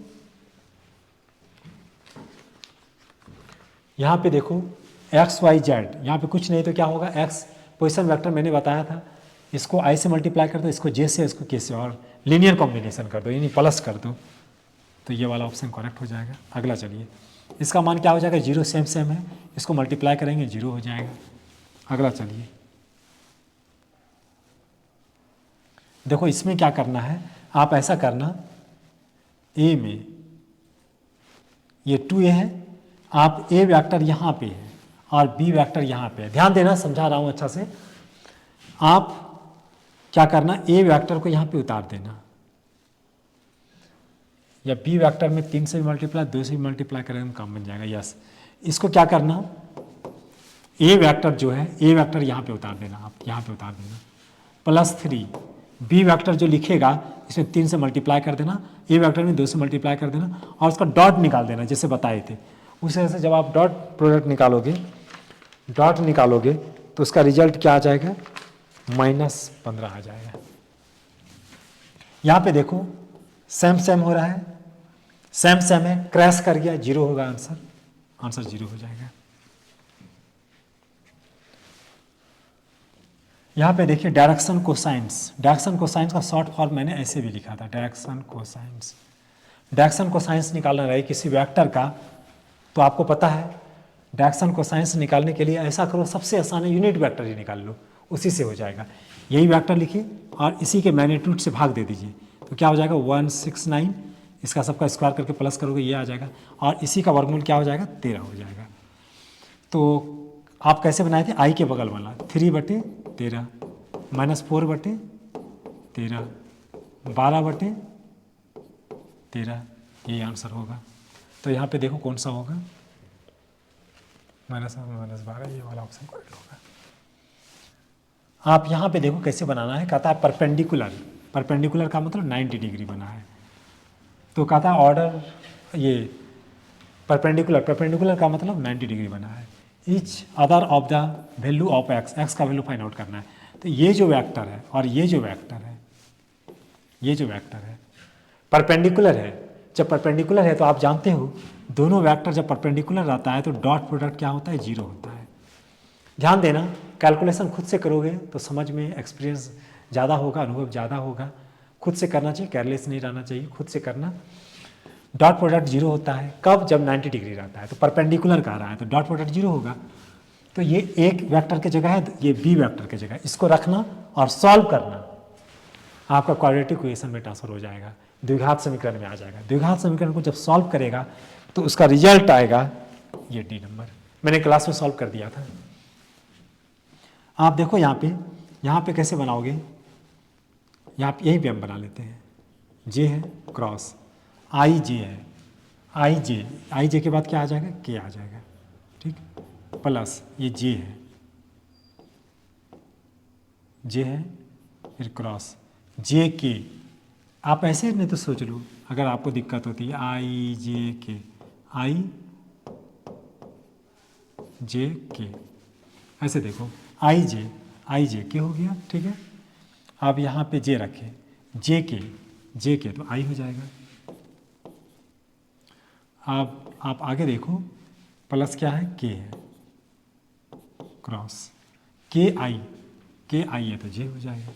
यहाँ पे देखो x y z, यहाँ पे कुछ नहीं तो क्या होगा, x पोजीशन वेक्टर मैंने बताया था, इसको i से मल्टीप्लाई कर दो, इसको j से, इसको k से, और लीनियर कॉम्बिनेशन कर दो, यानी प्लस कर दो, तो ये वाला ऑप्शन करेक्ट हो जाएगा। अगला चलिए, इसका मान क्या हो जाएगा, 0 सेम है, इसको मल्टीप्लाई करेंगे 0 हो जाएगा। अगला चलिए, देखो इसमें क्या करना है, आप ऐसा करना, ए में ये 2a है, आप ए वेक्टर यहाँ पे है, और बी वेक्टर यहाँ पे है। ध्यान देना, समझा रहा हूँ अच्छा से। आप क्या करना, ए वेक्टर को यहाँ पे उतार देना, या बी वेक्टर में 3 से भी मल्टीप्लाई 2 से भी मल्टीप्लाई करें तो काम बन जाएगा। यस, इसको क्या करना, ए वेक्टर जो है, ए वेक्टर यहाँ पे उतार देना, आप यहाँ पे उतार देना, +3 बी वेक्टर जो लिखेगा इसमें 3 से मल्टीप्लाई कर देना, ए वेक्टर में 2 से मल्टीप्लाई कर देना और उसका डॉट निकाल देना जैसे बताए थे। उस तरह से जब आप डॉट प्रोडक्ट निकालोगे तो उसका रिजल्ट क्या आ जाएगा, -15 आ जाएगा। यहाँ पे देखो सेम हो रहा है, सेम है, क्रैश कर गया, 0 होगा आंसर 0 हो जाएगा। यहाँ पे देखिए डायरेक्शन कोसाइंस का शॉर्ट फॉर्म मैंने ऐसे भी लिखा था, डायरेक्शन कोसाइंस निकालना रहे किसी वेक्टर का, तो आपको पता है डायरेक्शन कोसाइंस निकालने के लिए ऐसा करो, सबसे आसान है यूनिट वेक्टर ही निकाल लो, उसी से हो जाएगा। यही वेक्टर लिखिए और इसी के मैग्नीट्यूड से भाग दे दीजिए, तो क्या हो जाएगा 169, इसका सबका स्क्वायर करके प्लस करोगे ये आ जाएगा, और इसी का वर्गमूल क्या हो जाएगा, 13 हो जाएगा। तो आप कैसे बनाए थे, आई के बगल वाला 3/13 -4/13 12/13, यही आंसर होगा। तो यहाँ पे देखो कौन सा होगा, -12, ये वाला ऑप्शन करेक्ट होगा। आप यहाँ पे देखो कैसे बनाना है, कहता है परपेंडिकुलर का मतलब 90 डिग्री बना है, तो कहता है ऑर्डर ये परपेंडिकुलर का मतलब 90 डिग्री बना है। Each other of the value of x का वैल्यू फाइंड आउट करना है। तो ये जो वेक्टर है और ये जो वेक्टर है परपेंडिकुलर है। जब परपेंडिकुलर है तो आप जानते हो दोनों वेक्टर जब परपेंडिकुलर रहता है तो डॉट प्रोडक्ट क्या होता है, 0 होता है। ध्यान देना, कैलकुलेशन खुद से करोगे तो समझ में एक्सपीरियंस ज़्यादा होगा, अनुभव ज़्यादा होगा। खुद से करना चाहिए, केयरलेस नहीं रहना चाहिए, खुद से करना। डॉट प्रोडक्ट 0 होता है कब, जब 90 डिग्री रहता है, तो परपेंडिकुलर कह रहा है तो डॉट प्रोडक्ट 0 होगा। तो ये एक वेक्टर की जगह है, ये बी वेक्टर की जगह, इसको रखना और सॉल्व करना, आपका क्वाड्रेटिक इक्वेशन में ट्रांसफर हो जाएगा, द्विघात समीकरण में आ जाएगा। द्विघात समीकरण को जब सॉल्व करेगा तो उसका रिजल्ट आएगा ये डी नंबर। मैंने क्लास में सॉल्व कर दिया था। आप देखो यहाँ पे कैसे बनाओगे, यहाँ यहीं पे हम बना लेते हैं। जे है क्रॉस आई जे है, आई जे के बाद क्या आ जाएगा, के आ जाएगा, ठीक, प्लस ये जे है फिर क्रॉस जे के। आप ऐसे नहीं तो सोच लो, अगर आपको दिक्कत होती है आई जे के ऐसे देखो, आई जे के हो गया, ठीक है। अब यहाँ पे जे रखे, जे के तो आई हो जाएगा। अब आप आगे देखो, प्लस क्या है, के है, क्रॉस के आई है तो जे हो जाएगा।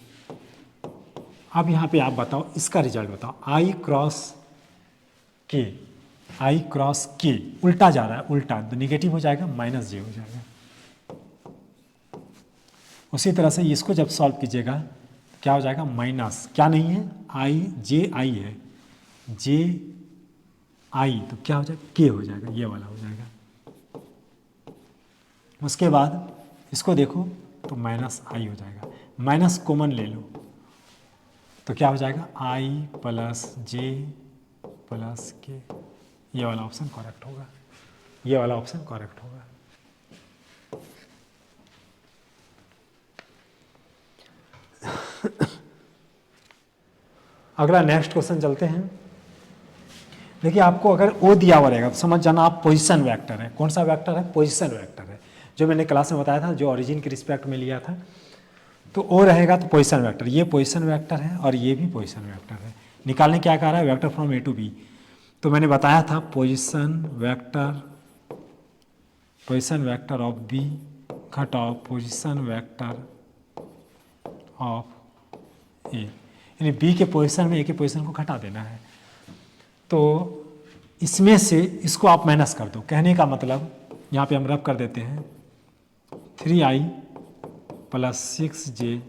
अब यहाँ पे आप बताओ, इसका रिजल्ट बताओ, आई क्रॉस के उल्टा जा रहा है, उल्टा तो निगेटिव हो जाएगा, -j हो जाएगा। उसी तरह से इसको जब सॉल्व कीजिएगा क्या हो जाएगा, माइनस क्या नहीं है, जे आई है, जे आई तो क्या हो जाएगा, के हो जाएगा, ये वाला हो जाएगा। उसके बाद इसको देखो तो -i हो जाएगा, माइनस कॉमन ले लो तो क्या हो जाएगा, i + j + k। ये वाला ऑप्शन करेक्ट होगा, अगला नेक्स्ट क्वेश्चन चलते हैं। देखिए आपको अगर ओ दिया हुआ रहेगा तो समझ जाना आप पोजीशन वेक्टर है। कौन सा वेक्टर है, पोजीशन वेक्टर है, जो मैंने क्लास में बताया था, जो ओरिजिन के रिस्पेक्ट में लिया था। तो ओ रहेगा तो पोजीशन वेक्टर, ये पोजीशन वेक्टर है और ये भी पोजीशन वेक्टर है। निकालने क्या कह रहा है, vector from A to B. तो मैंने बताया था पोजीशन वेक्टर ऑफ बी घटाओ पोजीशन वेक्टर ऑफ ए, यानी बी के पोजीशन में ए के पोजीशन को घटा देना है। तो इसमें से इसको आप माइनस कर दो, कहने का मतलब यहाँ पे हम रब कर देते हैं 3i + 6j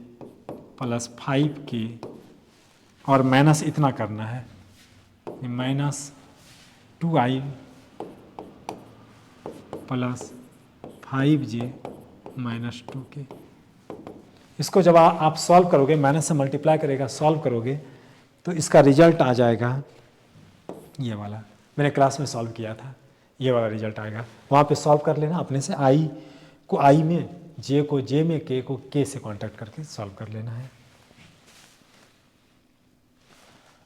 + 5k और माइनस इतना करना है, -2i + 5j माइनस 2k। इसको जब आप सॉल्व करोगे, माइनस से मल्टीप्लाई करेगा, सॉल्व करोगे तो इसका रिजल्ट आ जाएगा ये वाला। मैंने क्लास में सॉल्व किया था, ये वाला रिजल्ट आएगा। वहाँ पे सॉल्व कर लेना अपने से, i को i में, j को j में, k को k से कॉन्टैक्ट करके सॉल्व कर लेना है।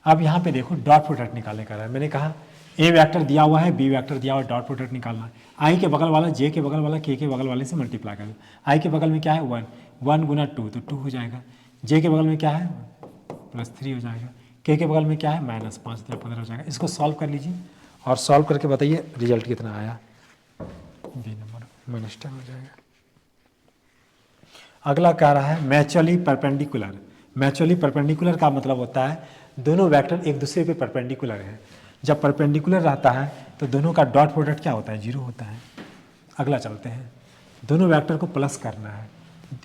अब यहाँ पे देखो डॉट प्रोडक्ट निकालने का है। मैंने कहा a वेक्टर दिया हुआ है, b वेक्टर दिया हुआ है, डॉट प्रोडक्ट निकालना है। i के बगल वाला j के बगल वाला k के बगल वाले से मल्टीप्लाई कर दो। i के बगल में क्या है 1, 1 गुना 2 तो 2 हो जाएगा। j के बगल में क्या है +3 हो जाएगा। k के बगल में क्या है -5 तो 15 हो जाएगा। इसको सॉल्व कर लीजिए और सॉल्व करके बताइए रिजल्ट कितना आया। बी नंबर -10 हो जाएगा। अगला कह रहा है मैच्युअली परपेंडिकुलर। मैच्युअली परपेंडिकुलर का मतलब होता है दोनों वेक्टर एक दूसरे पे परपेंडिकुलर हैं। जब परपेंडिकुलर रहता है तो दोनों का डॉट प्रोडक्ट क्या होता है 0 होता है। अगला चलते हैं, दोनों वेक्टर को प्लस करना है।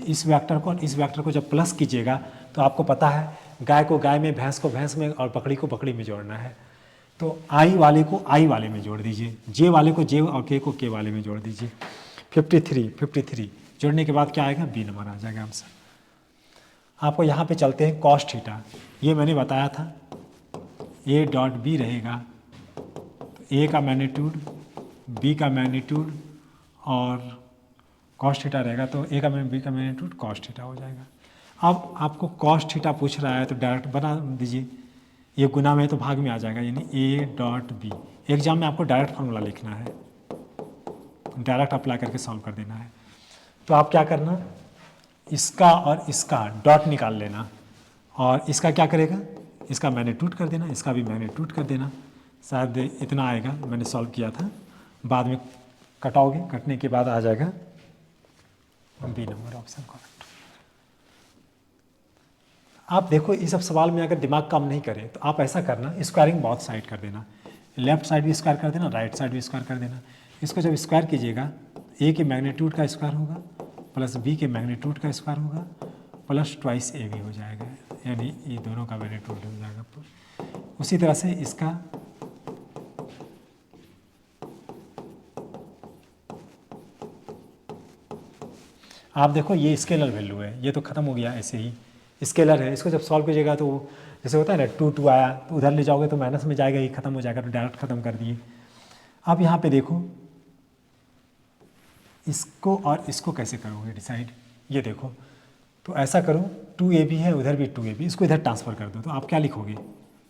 इस वेक्टर को इस वेक्टर को जब प्लस कीजिएगा तो आपको पता है गाय को गाय में, भैंस को भैंस में और बकरी को बकरी में जोड़ना है। तो आई वाले को आई वाले में जोड़ दीजिए, जे वाले को जे और के को के वाले में जोड़ दीजिए। 53 जोड़ने के बाद क्या आएगा बी नंबर आ जाएगा आंसर। आपको यहाँ पे चलते हैं कॉस थीटा। ये मैंने बताया था ए डॉट बी रहेगा तो ए का मैग्नीट्यूड, बी का मैग्नीट्यूड और कॉस थीटा रहेगा तो ए का बी का मैग्नीट्यूड कॉस थीटा हो जाएगा। अब आपको कॉस थीटा पूछ रहा है तो डायरेक्ट बना दीजिए, ये गुना में तो भाग में आ जाएगा, यानी ए डॉट बी। एग्जाम में आपको डायरेक्ट फार्मूला लिखना है, डायरेक्ट अप्लाई करके सॉल्व कर देना है। तो आप क्या करना, इसका और इसका डॉट निकाल लेना और इसका क्या करेगा, इसका मैग्नीट्यूड कर देना, इसका भी मैग्नीट्यूड कर देना। शायद इतना आएगा, मैंने सॉल्व किया था। बाद में कटाओगे, कटने के बाद आ जाएगा बी नंबर ऑप्शन करेक्ट। आप देखो इस सब सवाल में अगर दिमाग काम नहीं करे तो आप ऐसा करना, स्क्वायरिंग बहुत साइड कर देना, लेफ्ट साइड भी स्क्वायर कर देना, राइट साइड भी स्क्वायर कर देना। इसको जब स्क्वायर कीजिएगा ए के मैग्नीट्यूड का स्क्वायर होगा प्लस बी के मैग्नीट्यूड का स्क्वायर होगा प्लस ट्वाइस ए भी हो जाएगा, यानी ये दोनों का मैग्नीट्यूड हो जाएगा। उसी तरह से इसका आप देखो ये स्केलर वैल्यू है, ये तो खत्म हो गया, ऐसे ही स्केलर है। इसको जब सॉल्व कीजिएगा तो जैसे होता है ना 2 आया तो उधर ले जाओगे तो माइनस में जाएगा, ये खत्म हो जाएगा, तो डायरेक्ट खत्म कर दिए। अब यहाँ पे देखो इसको और इसको कैसे करोगे डिसाइड, ये देखो तो ऐसा करो 2ab है, उधर भी 2ab, इसको इधर ट्रांसफ़र कर दो तो आप क्या लिखोगे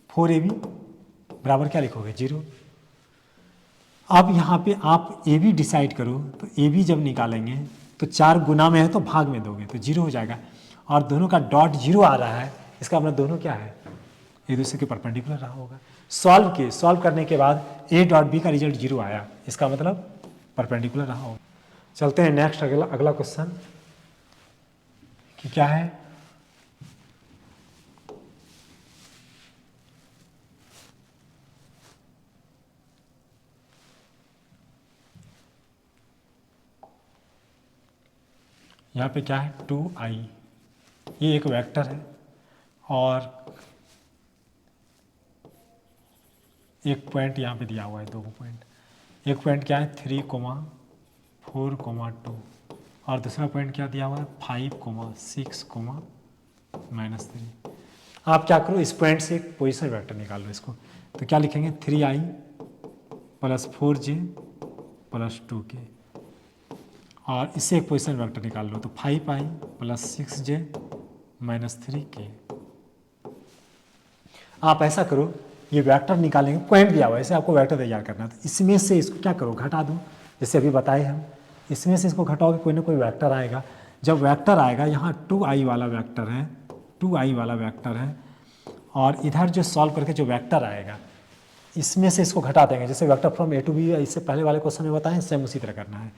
4ab बराबर क्या लिखोगे 0। अब यहाँ पे आप ab डिसाइड करो तो ab जब निकालेंगे तो 4 गुना में है तो भाग में दोगे तो 0 हो जाएगा, और दोनों का डॉट 0 आ रहा है, इसका मतलब दोनों क्या है एक दूसरे के परपेंडिकुलर रहा होगा। सॉल्व करने के बाद a डॉट बी का रिजल्ट 0 आया, इसका मतलब परपेंडिकुलर रहा होगा। चलते हैं नेक्स्ट, अगला क्वेश्चन कि क्या है, यहाँ पे क्या है 2i, ये एक वेक्टर है और एक पॉइंट यहाँ पे दिया हुआ है, 2 पॉइंट। एक पॉइंट क्या है 3, 4, 2 और दूसरा पॉइंट क्या दिया हुआ है 5, 6, -3। आप क्या करो इस पॉइंट से एक पोजीशन वेक्टर निकाल लो इसको, तो क्या लिखेंगे 3i + 4j + 2k, और इससे एक पोजीशन वेक्टर निकाल लो तो 5i + 6j - 3k। आप ऐसा करो ये वेक्टर निकालेंगे, पॉइंट दिया हुआ है, इसे आपको वेक्टर तैयार करना है, तो इसमें से इसको क्या करो घटा दो, जैसे अभी बताए हम, इसमें से इसको घटाओगे कोई ना कोई वेक्टर आएगा। जब वेक्टर आएगा यहाँ 2i वाला वेक्टर है, 2i वाला वेक्टर है, और इधर जो सॉल्व करके जो वेक्टर आएगा इसमें से इसको घटा देंगे, जैसे vector from a to b इससे पहले वाले क्वेश्चन में बताएं, सेम उसी तरह करना है।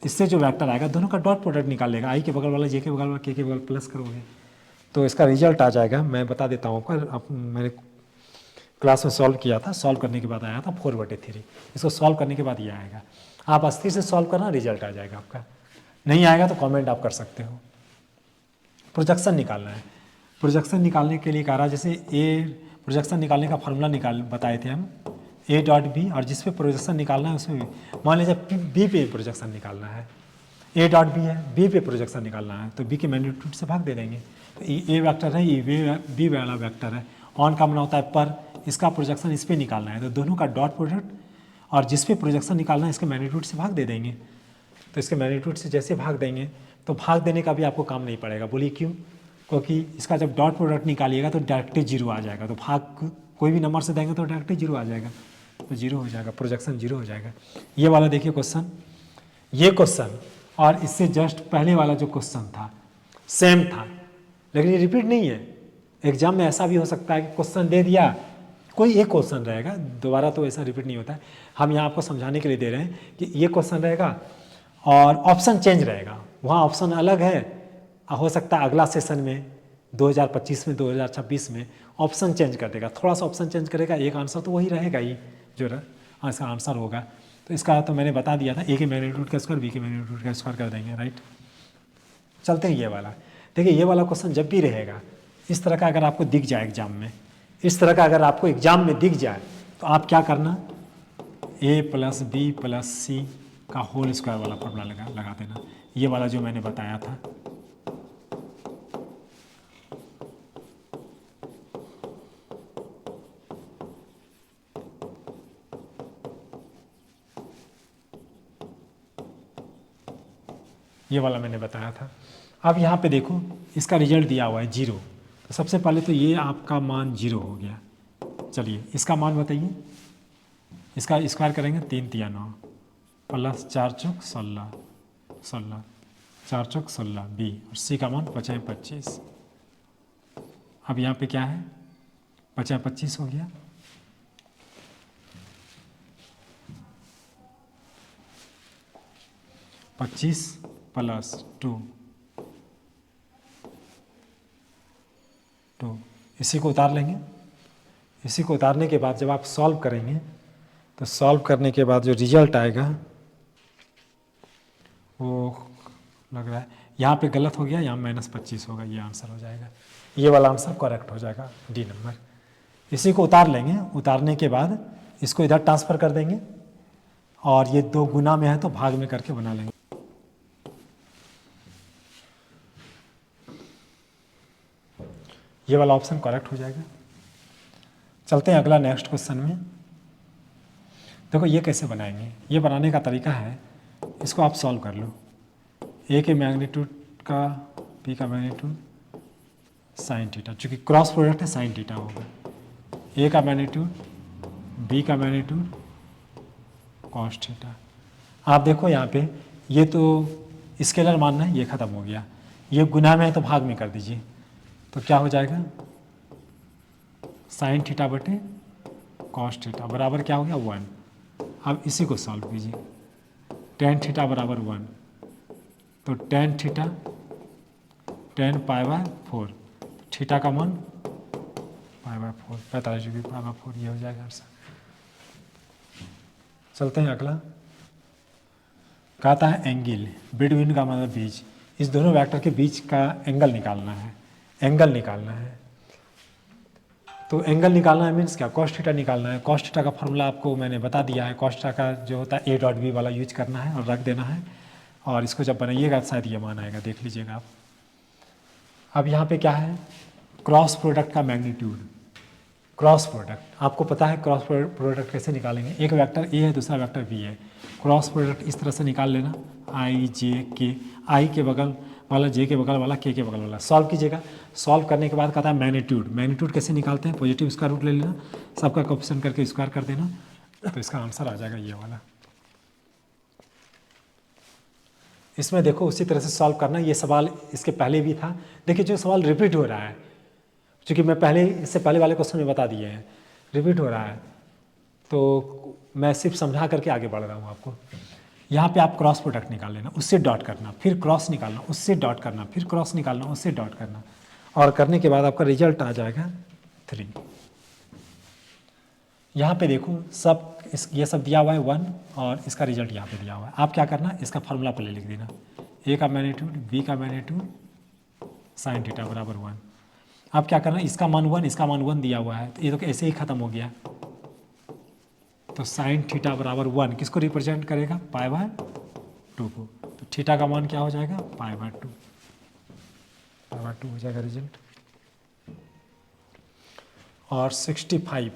इससे जो वेक्टर आएगा दोनों का डॉट प्रोडक्ट निकाल लेगा, i के बगल वाला j के बगल वाला k के बगल प्लस करोगे तो इसका रिजल्ट आ जाएगा। मैं बता देता हूँ, आपको मैंने क्लास में सॉल्व किया था, सॉल्व करने के बाद आया था 4/3, इसको सॉल्व करने के बाद ये आएगा। आप अस्थिर से सॉल्व करना, रिजल्ट आ जाएगा आपका। नहीं आएगा तो कमेंट आप कर सकते हो। प्रोजेक्शन निकालना है, प्रोजेक्शन निकालने के लिए कह रहा है, जैसे प्रोजेक्शन निकालने का फार्मूला बताए थे हम a डॉट बी, और जिस पे प्रोजेक्शन निकालना है उसमें मान लीजिए बी पे प्रोजेक्शन निकालना है, ए डॉट बी है, बी पे प्रोजेक्शन निकालना है तो बी के मैग्नीट्यूड से भाग दे देंगे। तो ए वेक्टर है, ये बी वाला वेक्टर है, ऑन का बना होता है पर, इसका प्रोजेक्शन इस पर निकालना है तो दोनों का डॉट प्रोडक्ट और जिस पे प्रोजेक्शन निकालना है इसके मैग्नीट्यूड से भाग दे देंगे। तो इसके मैग्नीट्यूड से जैसे भाग देंगे तो भाग देने का भी आपको काम नहीं पड़ेगा। बोलिए क्यों? क्योंकि इसका जब डॉट प्रोडक्ट निकालिएगा तो डायरेक्टली जीरो आ जाएगा, तो भाग कोई भी नंबर से देंगे तो डायरेक्टली जीरो आ जाएगा, तो जीरो हो जाएगा, प्रोजेक्शन जीरो हो जाएगा। ये वाला देखिए क्वेश्चन, ये क्वेश्चन और इससे जस्ट पहले वाला जो क्वेश्चन था सेम था, लेकिन ये रिपीट नहीं है। एग्जाम में ऐसा भी हो सकता है कि क्वेश्चन दे दिया, कोई एक क्वेश्चन रहेगा, दोबारा तो ऐसा रिपीट नहीं होता है। हम यहाँ आपको समझाने के लिए दे रहे हैं कि ये क्वेश्चन रहेगा और ऑप्शन चेंज रहेगा, वहाँ ऑप्शन अलग है, हो सकता है अगला सेशन में 2025 में 2026 में ऑप्शन चेंज कर देगा, थोड़ा सा ऑप्शन चेंज करेगा, एक आंसर तो वही रहेगा ही जो इसका आंसर होगा। तो इसका तो मैंने बता दिया था, ए के मैग्नीट्यूड का स्क्वायर बी के मैग्नीट्यूड का स्क्वायर कर देंगे, राइट। चलते हैं ये वाला, देखिए ये वाला क्वेश्चन जब भी रहेगा इस तरह का अगर आपको दिख जाए एग्जाम में, इस तरह का अगर आपको एग्जाम में दिख जाए तो आप क्या करना, ए प्लस बी प्लस सी का होल स्क्वायर वाला फॉर्मूला लगा देना, ये वाला जो मैंने बताया था। ये वाला मैंने बताया था। अब यहाँ पे देखो इसका रिजल्ट दिया हुआ है जीरो, तो सबसे पहले तो ये आपका मान जीरो हो गया। चलिए इसका मान बताइए, इसका स्क्वायर करेंगे 3 तिया 9 प्लस 4 चौक 16 16 4 चौक 16 बी और सी का मान 5 25। अब यहाँ पे क्या है 5 25 हो गया, पच्चीस प्लस 2 इसी को उतार लेंगे। इसी को उतारने के बाद जब आप सॉल्व करेंगे तो सॉल्व करने के बाद जो रिजल्ट आएगा वो लग रहा है यहाँ पे गलत हो गया, यहाँ -25 होगा, ये आंसर हो जाएगा, ये वाला आंसर करेक्ट हो जाएगा, डी नंबर। इसी को उतार लेंगे, उतारने के बाद इसको इधर ट्रांसफ़र कर देंगे और ये 2 गुना में है तो भाग में करके बना लेंगे। ये वाला ऑप्शन करेक्ट हो जाएगा। चलते हैं अगला नेक्स्ट क्वेश्चन में। देखो ये कैसे बनाएंगे, ये बनाने का तरीका है, इसको आप सॉल्व कर लो। ए के मैग्नीट्यूड का बी का मैग्नीट्यूड साइन थीटा, चूँकि क्रॉस प्रोडक्ट है साइन थीटा होगा, ए का मैग्नीट्यूड बी का मैग्नीट्यूड कॉस थीटा। आप देखो यहाँ पे ये तो स्केलर मानना है, ये ख़त्म हो गया, ये गुना में है तो भाग में कर दीजिए, तो क्या हो जाएगा साइन थीटा बटे कॉस थीटा बराबर क्या हो गया 1। अब इसी को सॉल्व कीजिए, टेन थीटा बराबर 1, तो टेन थीटा 10π/4, थीटा का मान π/4 45 डिग्री π/4, ये हो जाएगा आंसर। चलते हैं अगला, कहता है एंगल बिटवीन का मतलब बीच, इस दोनों वेक्टर के बीच का एंगल निकालना है, एंगल निकालना है। तो एंगल निकालना है मीन्स क्या, कॉस थीटा निकालना है। कॉस थीटा का फॉर्मूला आपको मैंने बता दिया है, कॉस थीटा का जो होता है ए डॉट बी वाला यूज करना है और रख देना है, और इसको जब बनाइएगा शायद ये मान आएगा, देख लीजिएगा आप। अब यहाँ पे क्या है, क्रॉस प्रोडक्ट का मैग्नीट्यूड, क्रॉस प्रोडक्ट आपको पता है, क्रॉस प्रोडक्ट कैसे निकालेंगे, एक वेक्टर ए है दूसरा वेक्टर बी है, क्रॉस प्रोडक्ट इस तरह से निकाल लेना, आई जे के, आई के बगल वाला जे के बगल वाला के बगल वाला, सॉल्व कीजिएगा। सॉल्व करने के बाद कहता है मैग्नीट्यूड, मैग्नीट्यूड कैसे निकालते हैं, पॉजिटिव स्क्वायर रूट ले लेना, सबका कोएफिशिएंट करके स्क्वायर कर देना, तो इसका आंसर आ जाएगा ये वाला। इसमें देखो उसी तरह से सॉल्व करना, ये सवाल इसके पहले भी था, देखिए जो सवाल रिपीट हो रहा है, क्योंकि मैं पहले इससे पहले वाले क्वेश्चन में बता दिए हैं, रिपीट हो रहा है, तो मैं सिर्फ समझा करके आगे बढ़ रहा हूँ आपको। यहाँ पे आप क्रॉस प्रोडक्ट निकाल लेना, उससे डॉट करना, फिर क्रॉस निकालना, उससे डॉट करना, फिर क्रॉस निकालना, उससे डॉट करना, और करने के बाद आपका रिजल्ट आ जाएगा 3। यहाँ पे देखो सब ये सब दिया हुआ है 1 और इसका रिजल्ट यहाँ पे दिया हुआ है। आप क्या करना, इसका फार्मूला पहले लिख देना, ए का मैग्नीट्यूड बी का मैग्नीट्यूड साइन थीटा बराबर 1। आप क्या करना, इसका मान 1 इसका मान 1 दिया हुआ है, तो ये तो ऐसे ही खत्म हो गया, तो साइन थीटा बराबर 1 किसको रिप्रेजेंट करेगा, π/2 को, तो थीटा का मान क्या हो जाएगा, π/2, π/2 हो जाएगा रिजल्ट। और 65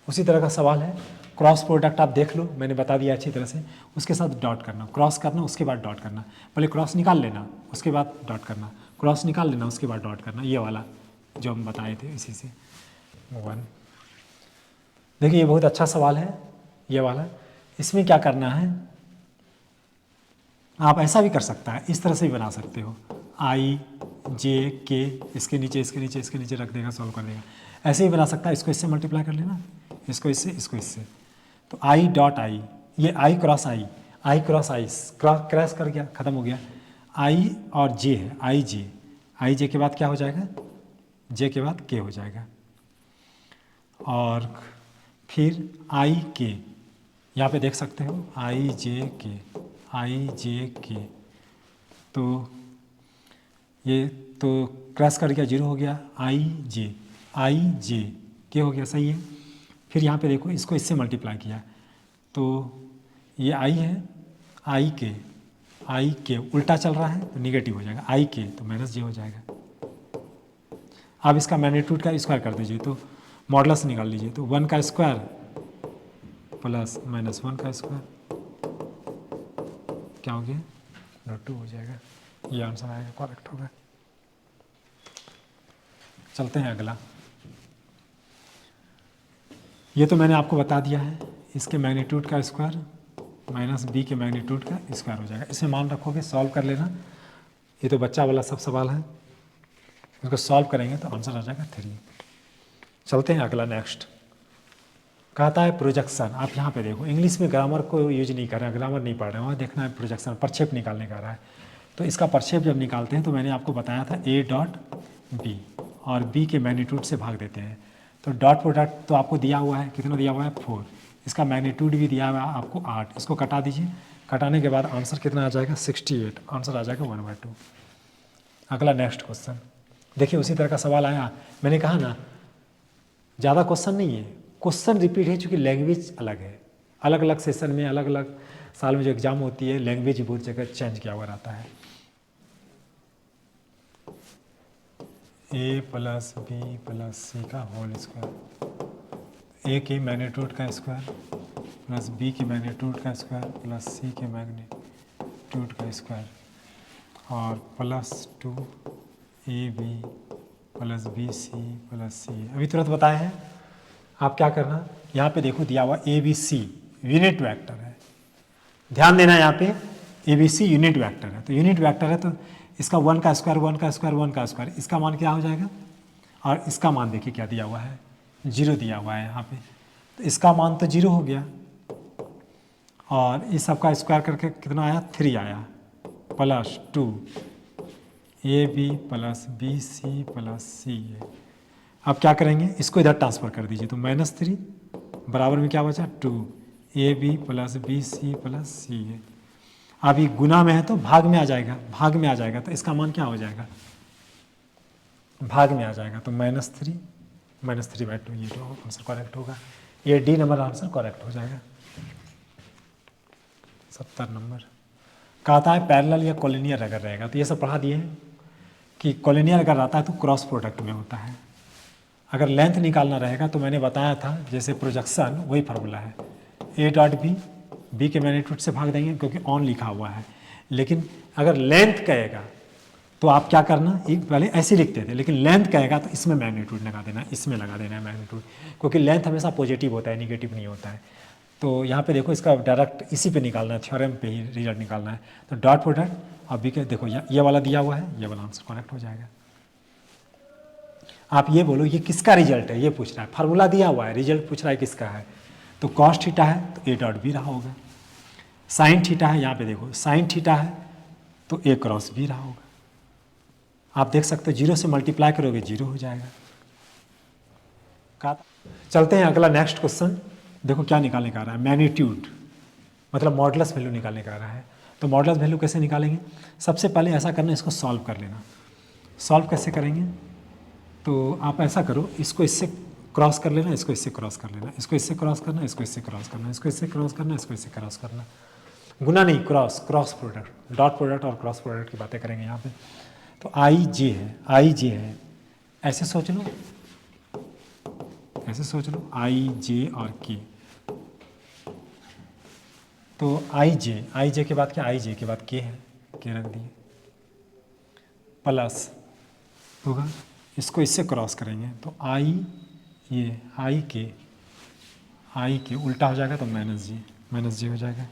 उसी तरह का सवाल है, क्रॉस प्रोडक्ट आप देख लो, मैंने बता दिया अच्छी तरह से, उसके साथ डॉट करना, क्रॉस करना उसके बाद डॉट करना, पहले क्रॉस निकाल लेना उसके बाद डॉट करना, क्रॉस निकाल लेना उसके बाद डॉट करना, ये वाला जो हम बताए थे इसी से 1। देखिए ये बहुत अच्छा सवाल है ये वाला। इसमें क्या करना है, आप ऐसा भी कर सकता है, इस तरह से भी बना सकते हो, i j k इसके नीचे इसके नीचे इसके नीचे रख देगा, सॉल्व कर देगा। ऐसे ही बना सकता है, इसको इससे मल्टीप्लाई कर लेना, इसको इससे इसको इससे, तो i डॉट i, ये i cross i, i cross i cross कर गया, खत्म हो गया। i और j है, i j के बाद क्या हो जाएगा, j के बाद k हो जाएगा। और फिर i k, यहाँ पे देख सकते हो i j k, तो ये तो क्रॉस कर गया, 0 हो गया, i j k हो गया, सही है। फिर यहाँ पे देखो इसको इससे मल्टीप्लाई किया, तो ये i है, i k उल्टा चल रहा है तो निगेटिव हो जाएगा, i k तो -j हो जाएगा। अब इसका मैग्नीट्यूड का स्क्वायर कर दीजिए, तो मॉडुलस निकाल लीजिए, तो 1 का स्क्वायर प्लस -1 का स्क्वायर क्या हो गया, √2 हो जाएगा। ये आंसर आएगा, करेक्ट होगा। चलते हैं अगला। ये तो मैंने आपको बता दिया है, इसके मैग्नीट्यूड का स्क्वायर माइनस b के मैग्नीट्यूड का स्क्वायर हो जाएगा। इसे मान रखोगे, सॉल्व कर लेना। ये तो बच्चा वाला सब सवाल है, इसको सॉल्व करेंगे तो आंसर आ जाएगा 3। चलते हैं अगला, नेक्स्ट कहता है प्रोजेक्शन। आप यहाँ पे देखो, इंग्लिश में ग्रामर को यूज नहीं कर रहे हैं, ग्रामर नहीं पढ़ रहे हैं, वहाँ देखना है प्रोजेक्शन, प्रक्षेप निकालने का रहा है। तो इसका प्रक्षेप जब निकालते हैं तो मैंने आपको बताया था a डॉट b, और b के मैग्नीट्यूड से भाग देते हैं। तो डॉट प्रोडक्ट तो आपको दिया हुआ है, कितना दिया हुआ है 4, इसका मैग्नीट्यूड भी दिया हुआ है आपको 8, इसको कटा दीजिए, कटाने के बाद आंसर कितना आ जाएगा 68, आंसर आ जाएगा 1/2। अगला नेक्स्ट क्वेश्चन देखिए, उसी तरह का सवाल आया। मैंने कहा ना ज़्यादा क्वेश्चन नहीं है, क्वेश्चन रिपीट है, चूँकि लैंग्वेज अलग है, अलग अलग सेशन में अलग अलग साल में जो एग्ज़ाम होती है लैंग्वेज बहुत जगह चेंज किया हुआ रहता है। a प्लस बी प्लस सी का होल स्क्वायर, a के मैग्नीट्यूड का स्क्वायर प्लस b के मैग्नीट्यूड का स्क्वायर प्लस c के मैग्नीट्यूड का स्क्वायर, और plus 2ab plus bc plus c। अभी तुरंत बताए हैं, आप क्या करना, यहाँ पे देखो दिया हुआ abc यूनिट वेक्टर है, ध्यान देना, यहाँ पे abc यूनिट वेक्टर है। तो यूनिट वेक्टर है तो इसका 1 का स्क्वायर 1 का स्क्वायर 1 का स्क्वायर, इसका मान क्या हो जाएगा, और इसका मान देखिए क्या दिया हुआ है, 0 दिया हुआ है यहाँ पे, तो इसका मान तो 0 हो गया, और इस सब का स्क्वायर करके कितना आया 3 आया, plus 2ab plus bc plus ca। अब क्या करेंगे, इसको इधर ट्रांसफर कर दीजिए, तो -3 बराबर में क्या बचा 2ab plus bc plus ca। अब ये गुना में है तो भाग में आ जाएगा, भाग में आ जाएगा, तो इसका मान क्या हो जाएगा, भाग में आ जाएगा, तो -3 -3/2, ये तो आंसर करेक्ट होगा, ये डी नंबर आंसर करेक्ट हो जाएगा। 70 नंबर कहता है पैरेलल या कॉलिनियर अगर रहेगा, तो ये सब पढ़ा दिए हैं कि कॉलिनियर अगर आता है तो क्रॉस प्रोडक्ट में होता है। अगर लेंथ निकालना रहेगा तो मैंने बताया था जैसे प्रोजेक्शन, वही फार्मूला है, a डॉट बी के मैग्नीट्यूड से भाग देंगे क्योंकि ऑन लिखा हुआ है। लेकिन अगर लेंथ कहेगा तो आप क्या करना, एक पहले ऐसे लिखते थे, लेकिन लेंथ कहेगा तो इसमें मैग्नीट्यूड लगा देना, इसमें लगा देना है मैग्नीट्यूड, क्योंकि लेंथ हमेशा पॉजिटिव होता है, निगेटिव नहीं होता है। तो यहाँ पे देखो इसका डायरेक्ट इसी पे निकालना है, थ्योरम पे ही रिजल्ट निकालना है। तो डॉट प्रोडक्ट अब बी के देखो ये वाला दिया हुआ है, ये वाला आंसर करेक्ट हो जाएगा। आप ये बोलो ये किसका रिजल्ट है, ये पूछ रहा है, फार्मूला दिया हुआ है, रिजल्ट पूछ रहा है किसका है, तो कॉस थीटा है तो a डॉट बी रहा होगा, साइन थीटा है, यहाँ पे देखो साइन थीटा है तो a क्रॉस बी रहा होगा। आप देख सकते हो 0 से मल्टीप्लाई करोगे 0 हो जाएगा। चलते हैं अगला नेक्स्ट क्वेश्चन, देखो क्या निकालने का रहा है, मैग्नीट्यूड मतलब मॉडुलस वैल्यू निकालने का रहा है। तो मॉडुलस वैल्यू कैसे निकालेंगे, सबसे पहले ऐसा करना, इसको सॉल्व कर लेना। सॉल्व कैसे करेंगे, तो आप ऐसा करो, इसको इससे क्रॉस कर लेना, इसको इससे क्रॉस कर लेना, इसको इससे क्रॉस करना, इसको इससे क्रॉस करना, इसको इससे क्रॉस करना, इसको इससे क्रॉस करना। गुना नहीं, क्रॉस प्रोडक्ट, डॉट प्रोडक्ट और क्रॉस प्रोडक्ट की बातें करेंगे यहाँ पे। तो आई जे है, आई जे है, ऐसे सोच लो, ऐसे सोच लो, आई जे और के। तो आई जे के बाद क्या, आई जे के बाद के है, के रख दिए, प्लस होगा, इसको इससे क्रॉस करेंगे तो आई, ये आई के उल्टा हो जाएगा तो माइनस जे हो जाएगा,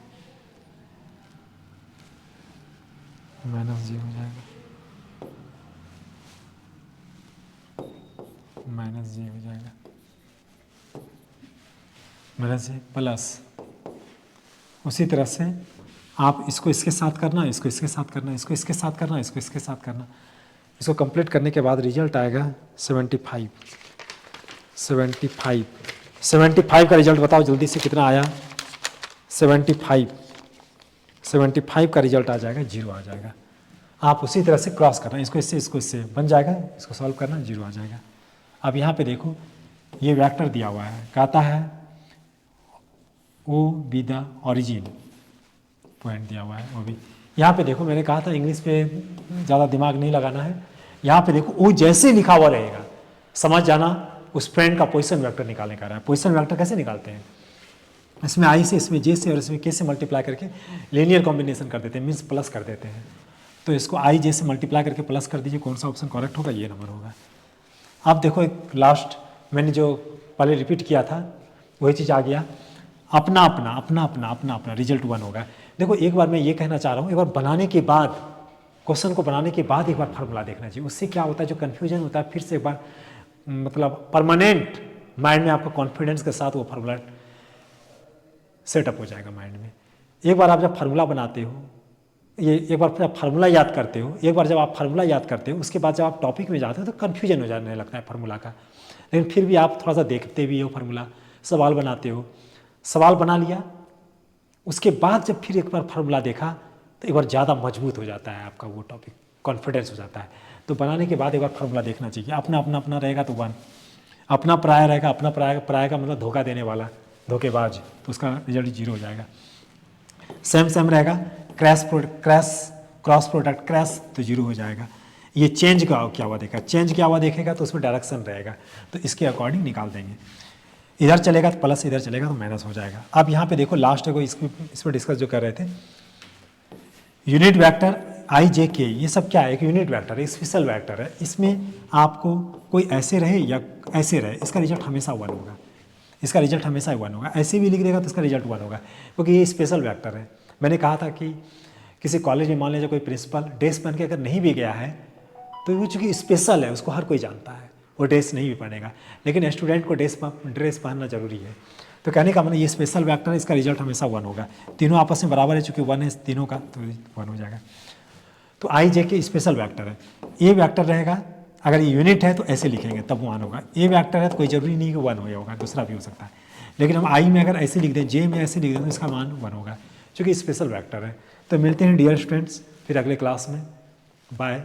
माइनस जे हो जाएगा, माइनस जे हो जाएगा, माइनस जे प्लस, उसी तरह से आप इसको इसके साथ करना, इसको इसके साथ करना, इसको इसके साथ करना, इसको इसके साथ करना। इसको कंप्लीट करने के बाद रिजल्ट आएगा 75। 75 का रिजल्ट बताओ जल्दी से कितना आया, 75 का रिजल्ट आ जाएगा, 0 आ जाएगा। आप उसी तरह से क्रॉस करना, इसको इससे बन जाएगा, इसको सॉल्व करना, 0 आ जाएगा। अब यहाँ पे देखो ये वेक्टर दिया हुआ है, कहता है O B the origin point दिया हुआ है, वो भी यहाँ पे देखो, मैंने कहा था इंग्लिश पे ज़्यादा दिमाग नहीं लगाना है। यहाँ पे देखो ओ जैसे लिखा हुआ रहेगा, समझ जाना उस पॉइंट का पोजीशन वेक्टर निकालने का रहा है। पोजीशन वेक्टर कैसे निकालते हैं, इसमें आई से, इसमें जे से और इसमें के से मल्टीप्लाई करके लीनियर कॉम्बिनेशन कर देते हैं, मीन्स प्लस कर देते हैं। तो इसको आई जे से मल्टीप्लाई करके प्लस कर दीजिए, कौन सा ऑप्शन करेक्ट होगा, ये नंबर होगा। अब देखो एक लास्ट मैंने जो पहले रिपीट किया था वही चीज़ आ गया, अपना अपना रिजल्ट 1 होगा। देखो एक बार मैं ये कहना चाह रहा हूँ, एक बार बनाने के बाद, क्वेश्चन को बनाने के बाद एक बार फार्मूला देखना चाहिए। उससे क्या होता है, जो कन्फ्यूजन होता है फिर से एक बार मतलब परमानेंट माइंड में आपको कॉन्फिडेंस के साथ वो फार्मूला सेटअप हो जाएगा माइंड में। एक बार आप जब फार्मूला बनाते हो, ये एक बार जब फार्मूला याद करते हो, एक बार जब आप फार्मूला याद करते हो, उसके बाद जब आप टॉपिक में जाते हो तो कन्फ्यूजन हो जाने लगता है फार्मूला का। लेकिन फिर भी आप थोड़ा सा देखते भी हो फार्मूला, सवाल बनाते हो, सवाल बना लिया, उसके बाद जब फिर एक बार फार्मूला देखा तो एक बार ज़्यादा मजबूत हो जाता है आपका वो टॉपिक, कॉन्फिडेंस हो जाता है। तो बनाने के बाद एक बार फार्मूला देखना चाहिए। अपना रहेगा तो 1, अपना पराया रहेगा, अपना पराया का मतलब धोखा देने वाला, धोखेबाज, तो उसका रिजल्ट 0 हो जाएगा। सेम रहेगा, क्रॉस प्रोडक्ट क्रैश तो 0 हो जाएगा। ये चेंज का क्या हुआ देखा, चेंज क्या हुआ देखेगा तो उसमें डायरेक्शन रहेगा, तो इसके अकॉर्डिंग निकाल देंगे। इधर चलेगा तो प्लस, इधर चलेगा तो माइनस हो जाएगा। अब यहाँ पे देखो लास्ट को इसमें डिस्कस जो कर रहे थे, यूनिट वेक्टर आई जे के, ये सब क्या है, एक यूनिट वेक्टर है, स्पेशल वेक्टर है। इसमें आपको कोई ऐसे रहे या ऐसे रहे, इसका रिजल्ट हमेशा 1 होगा, इसका रिजल्ट हमेशा 1 होगा। ऐसे भी लिख देगा तो इसका रिजल्ट 1 होगा, क्योंकि ये स्पेशल वेक्टर है। मैंने कहा था कि किसी कॉलेज में मान लीजिए कोई प्रिंसिपल ड्रेस पहन के अगर नहीं भी गया है तो वो चूँकि स्पेशल है, उसको हर कोई जानता है, वो ड्रेस नहीं भी पहनेगा, लेकिन स्टूडेंट को ड्रेस पहनना जरूरी है। तो कहने का मतलब ये स्पेशल वेक्टर है, इसका रिजल्ट हमेशा 1 होगा। तीनों आपस में बराबर है, चूँकि 1 है तीनों का, तो 1 हो जाएगा। तो आई जे के स्पेशल वेक्टर है, ए वेक्टर रहेगा, अगर ये यूनिट है तो ऐसे लिखेंगे तब 1 होगा। ए वेक्टर है तो कोई जरूरी नहीं कि 1 हो होगा, दूसरा भी हो सकता है, लेकिन हम आई में अगर ऐसे लिख दें, जे में ऐसे लिख दें तो इसका मान 1 होगा, चूँकि स्पेशल वेक्टर है। तो मिलते हैं डियर स्टूडेंट्स फिर अगले क्लास में, बाय।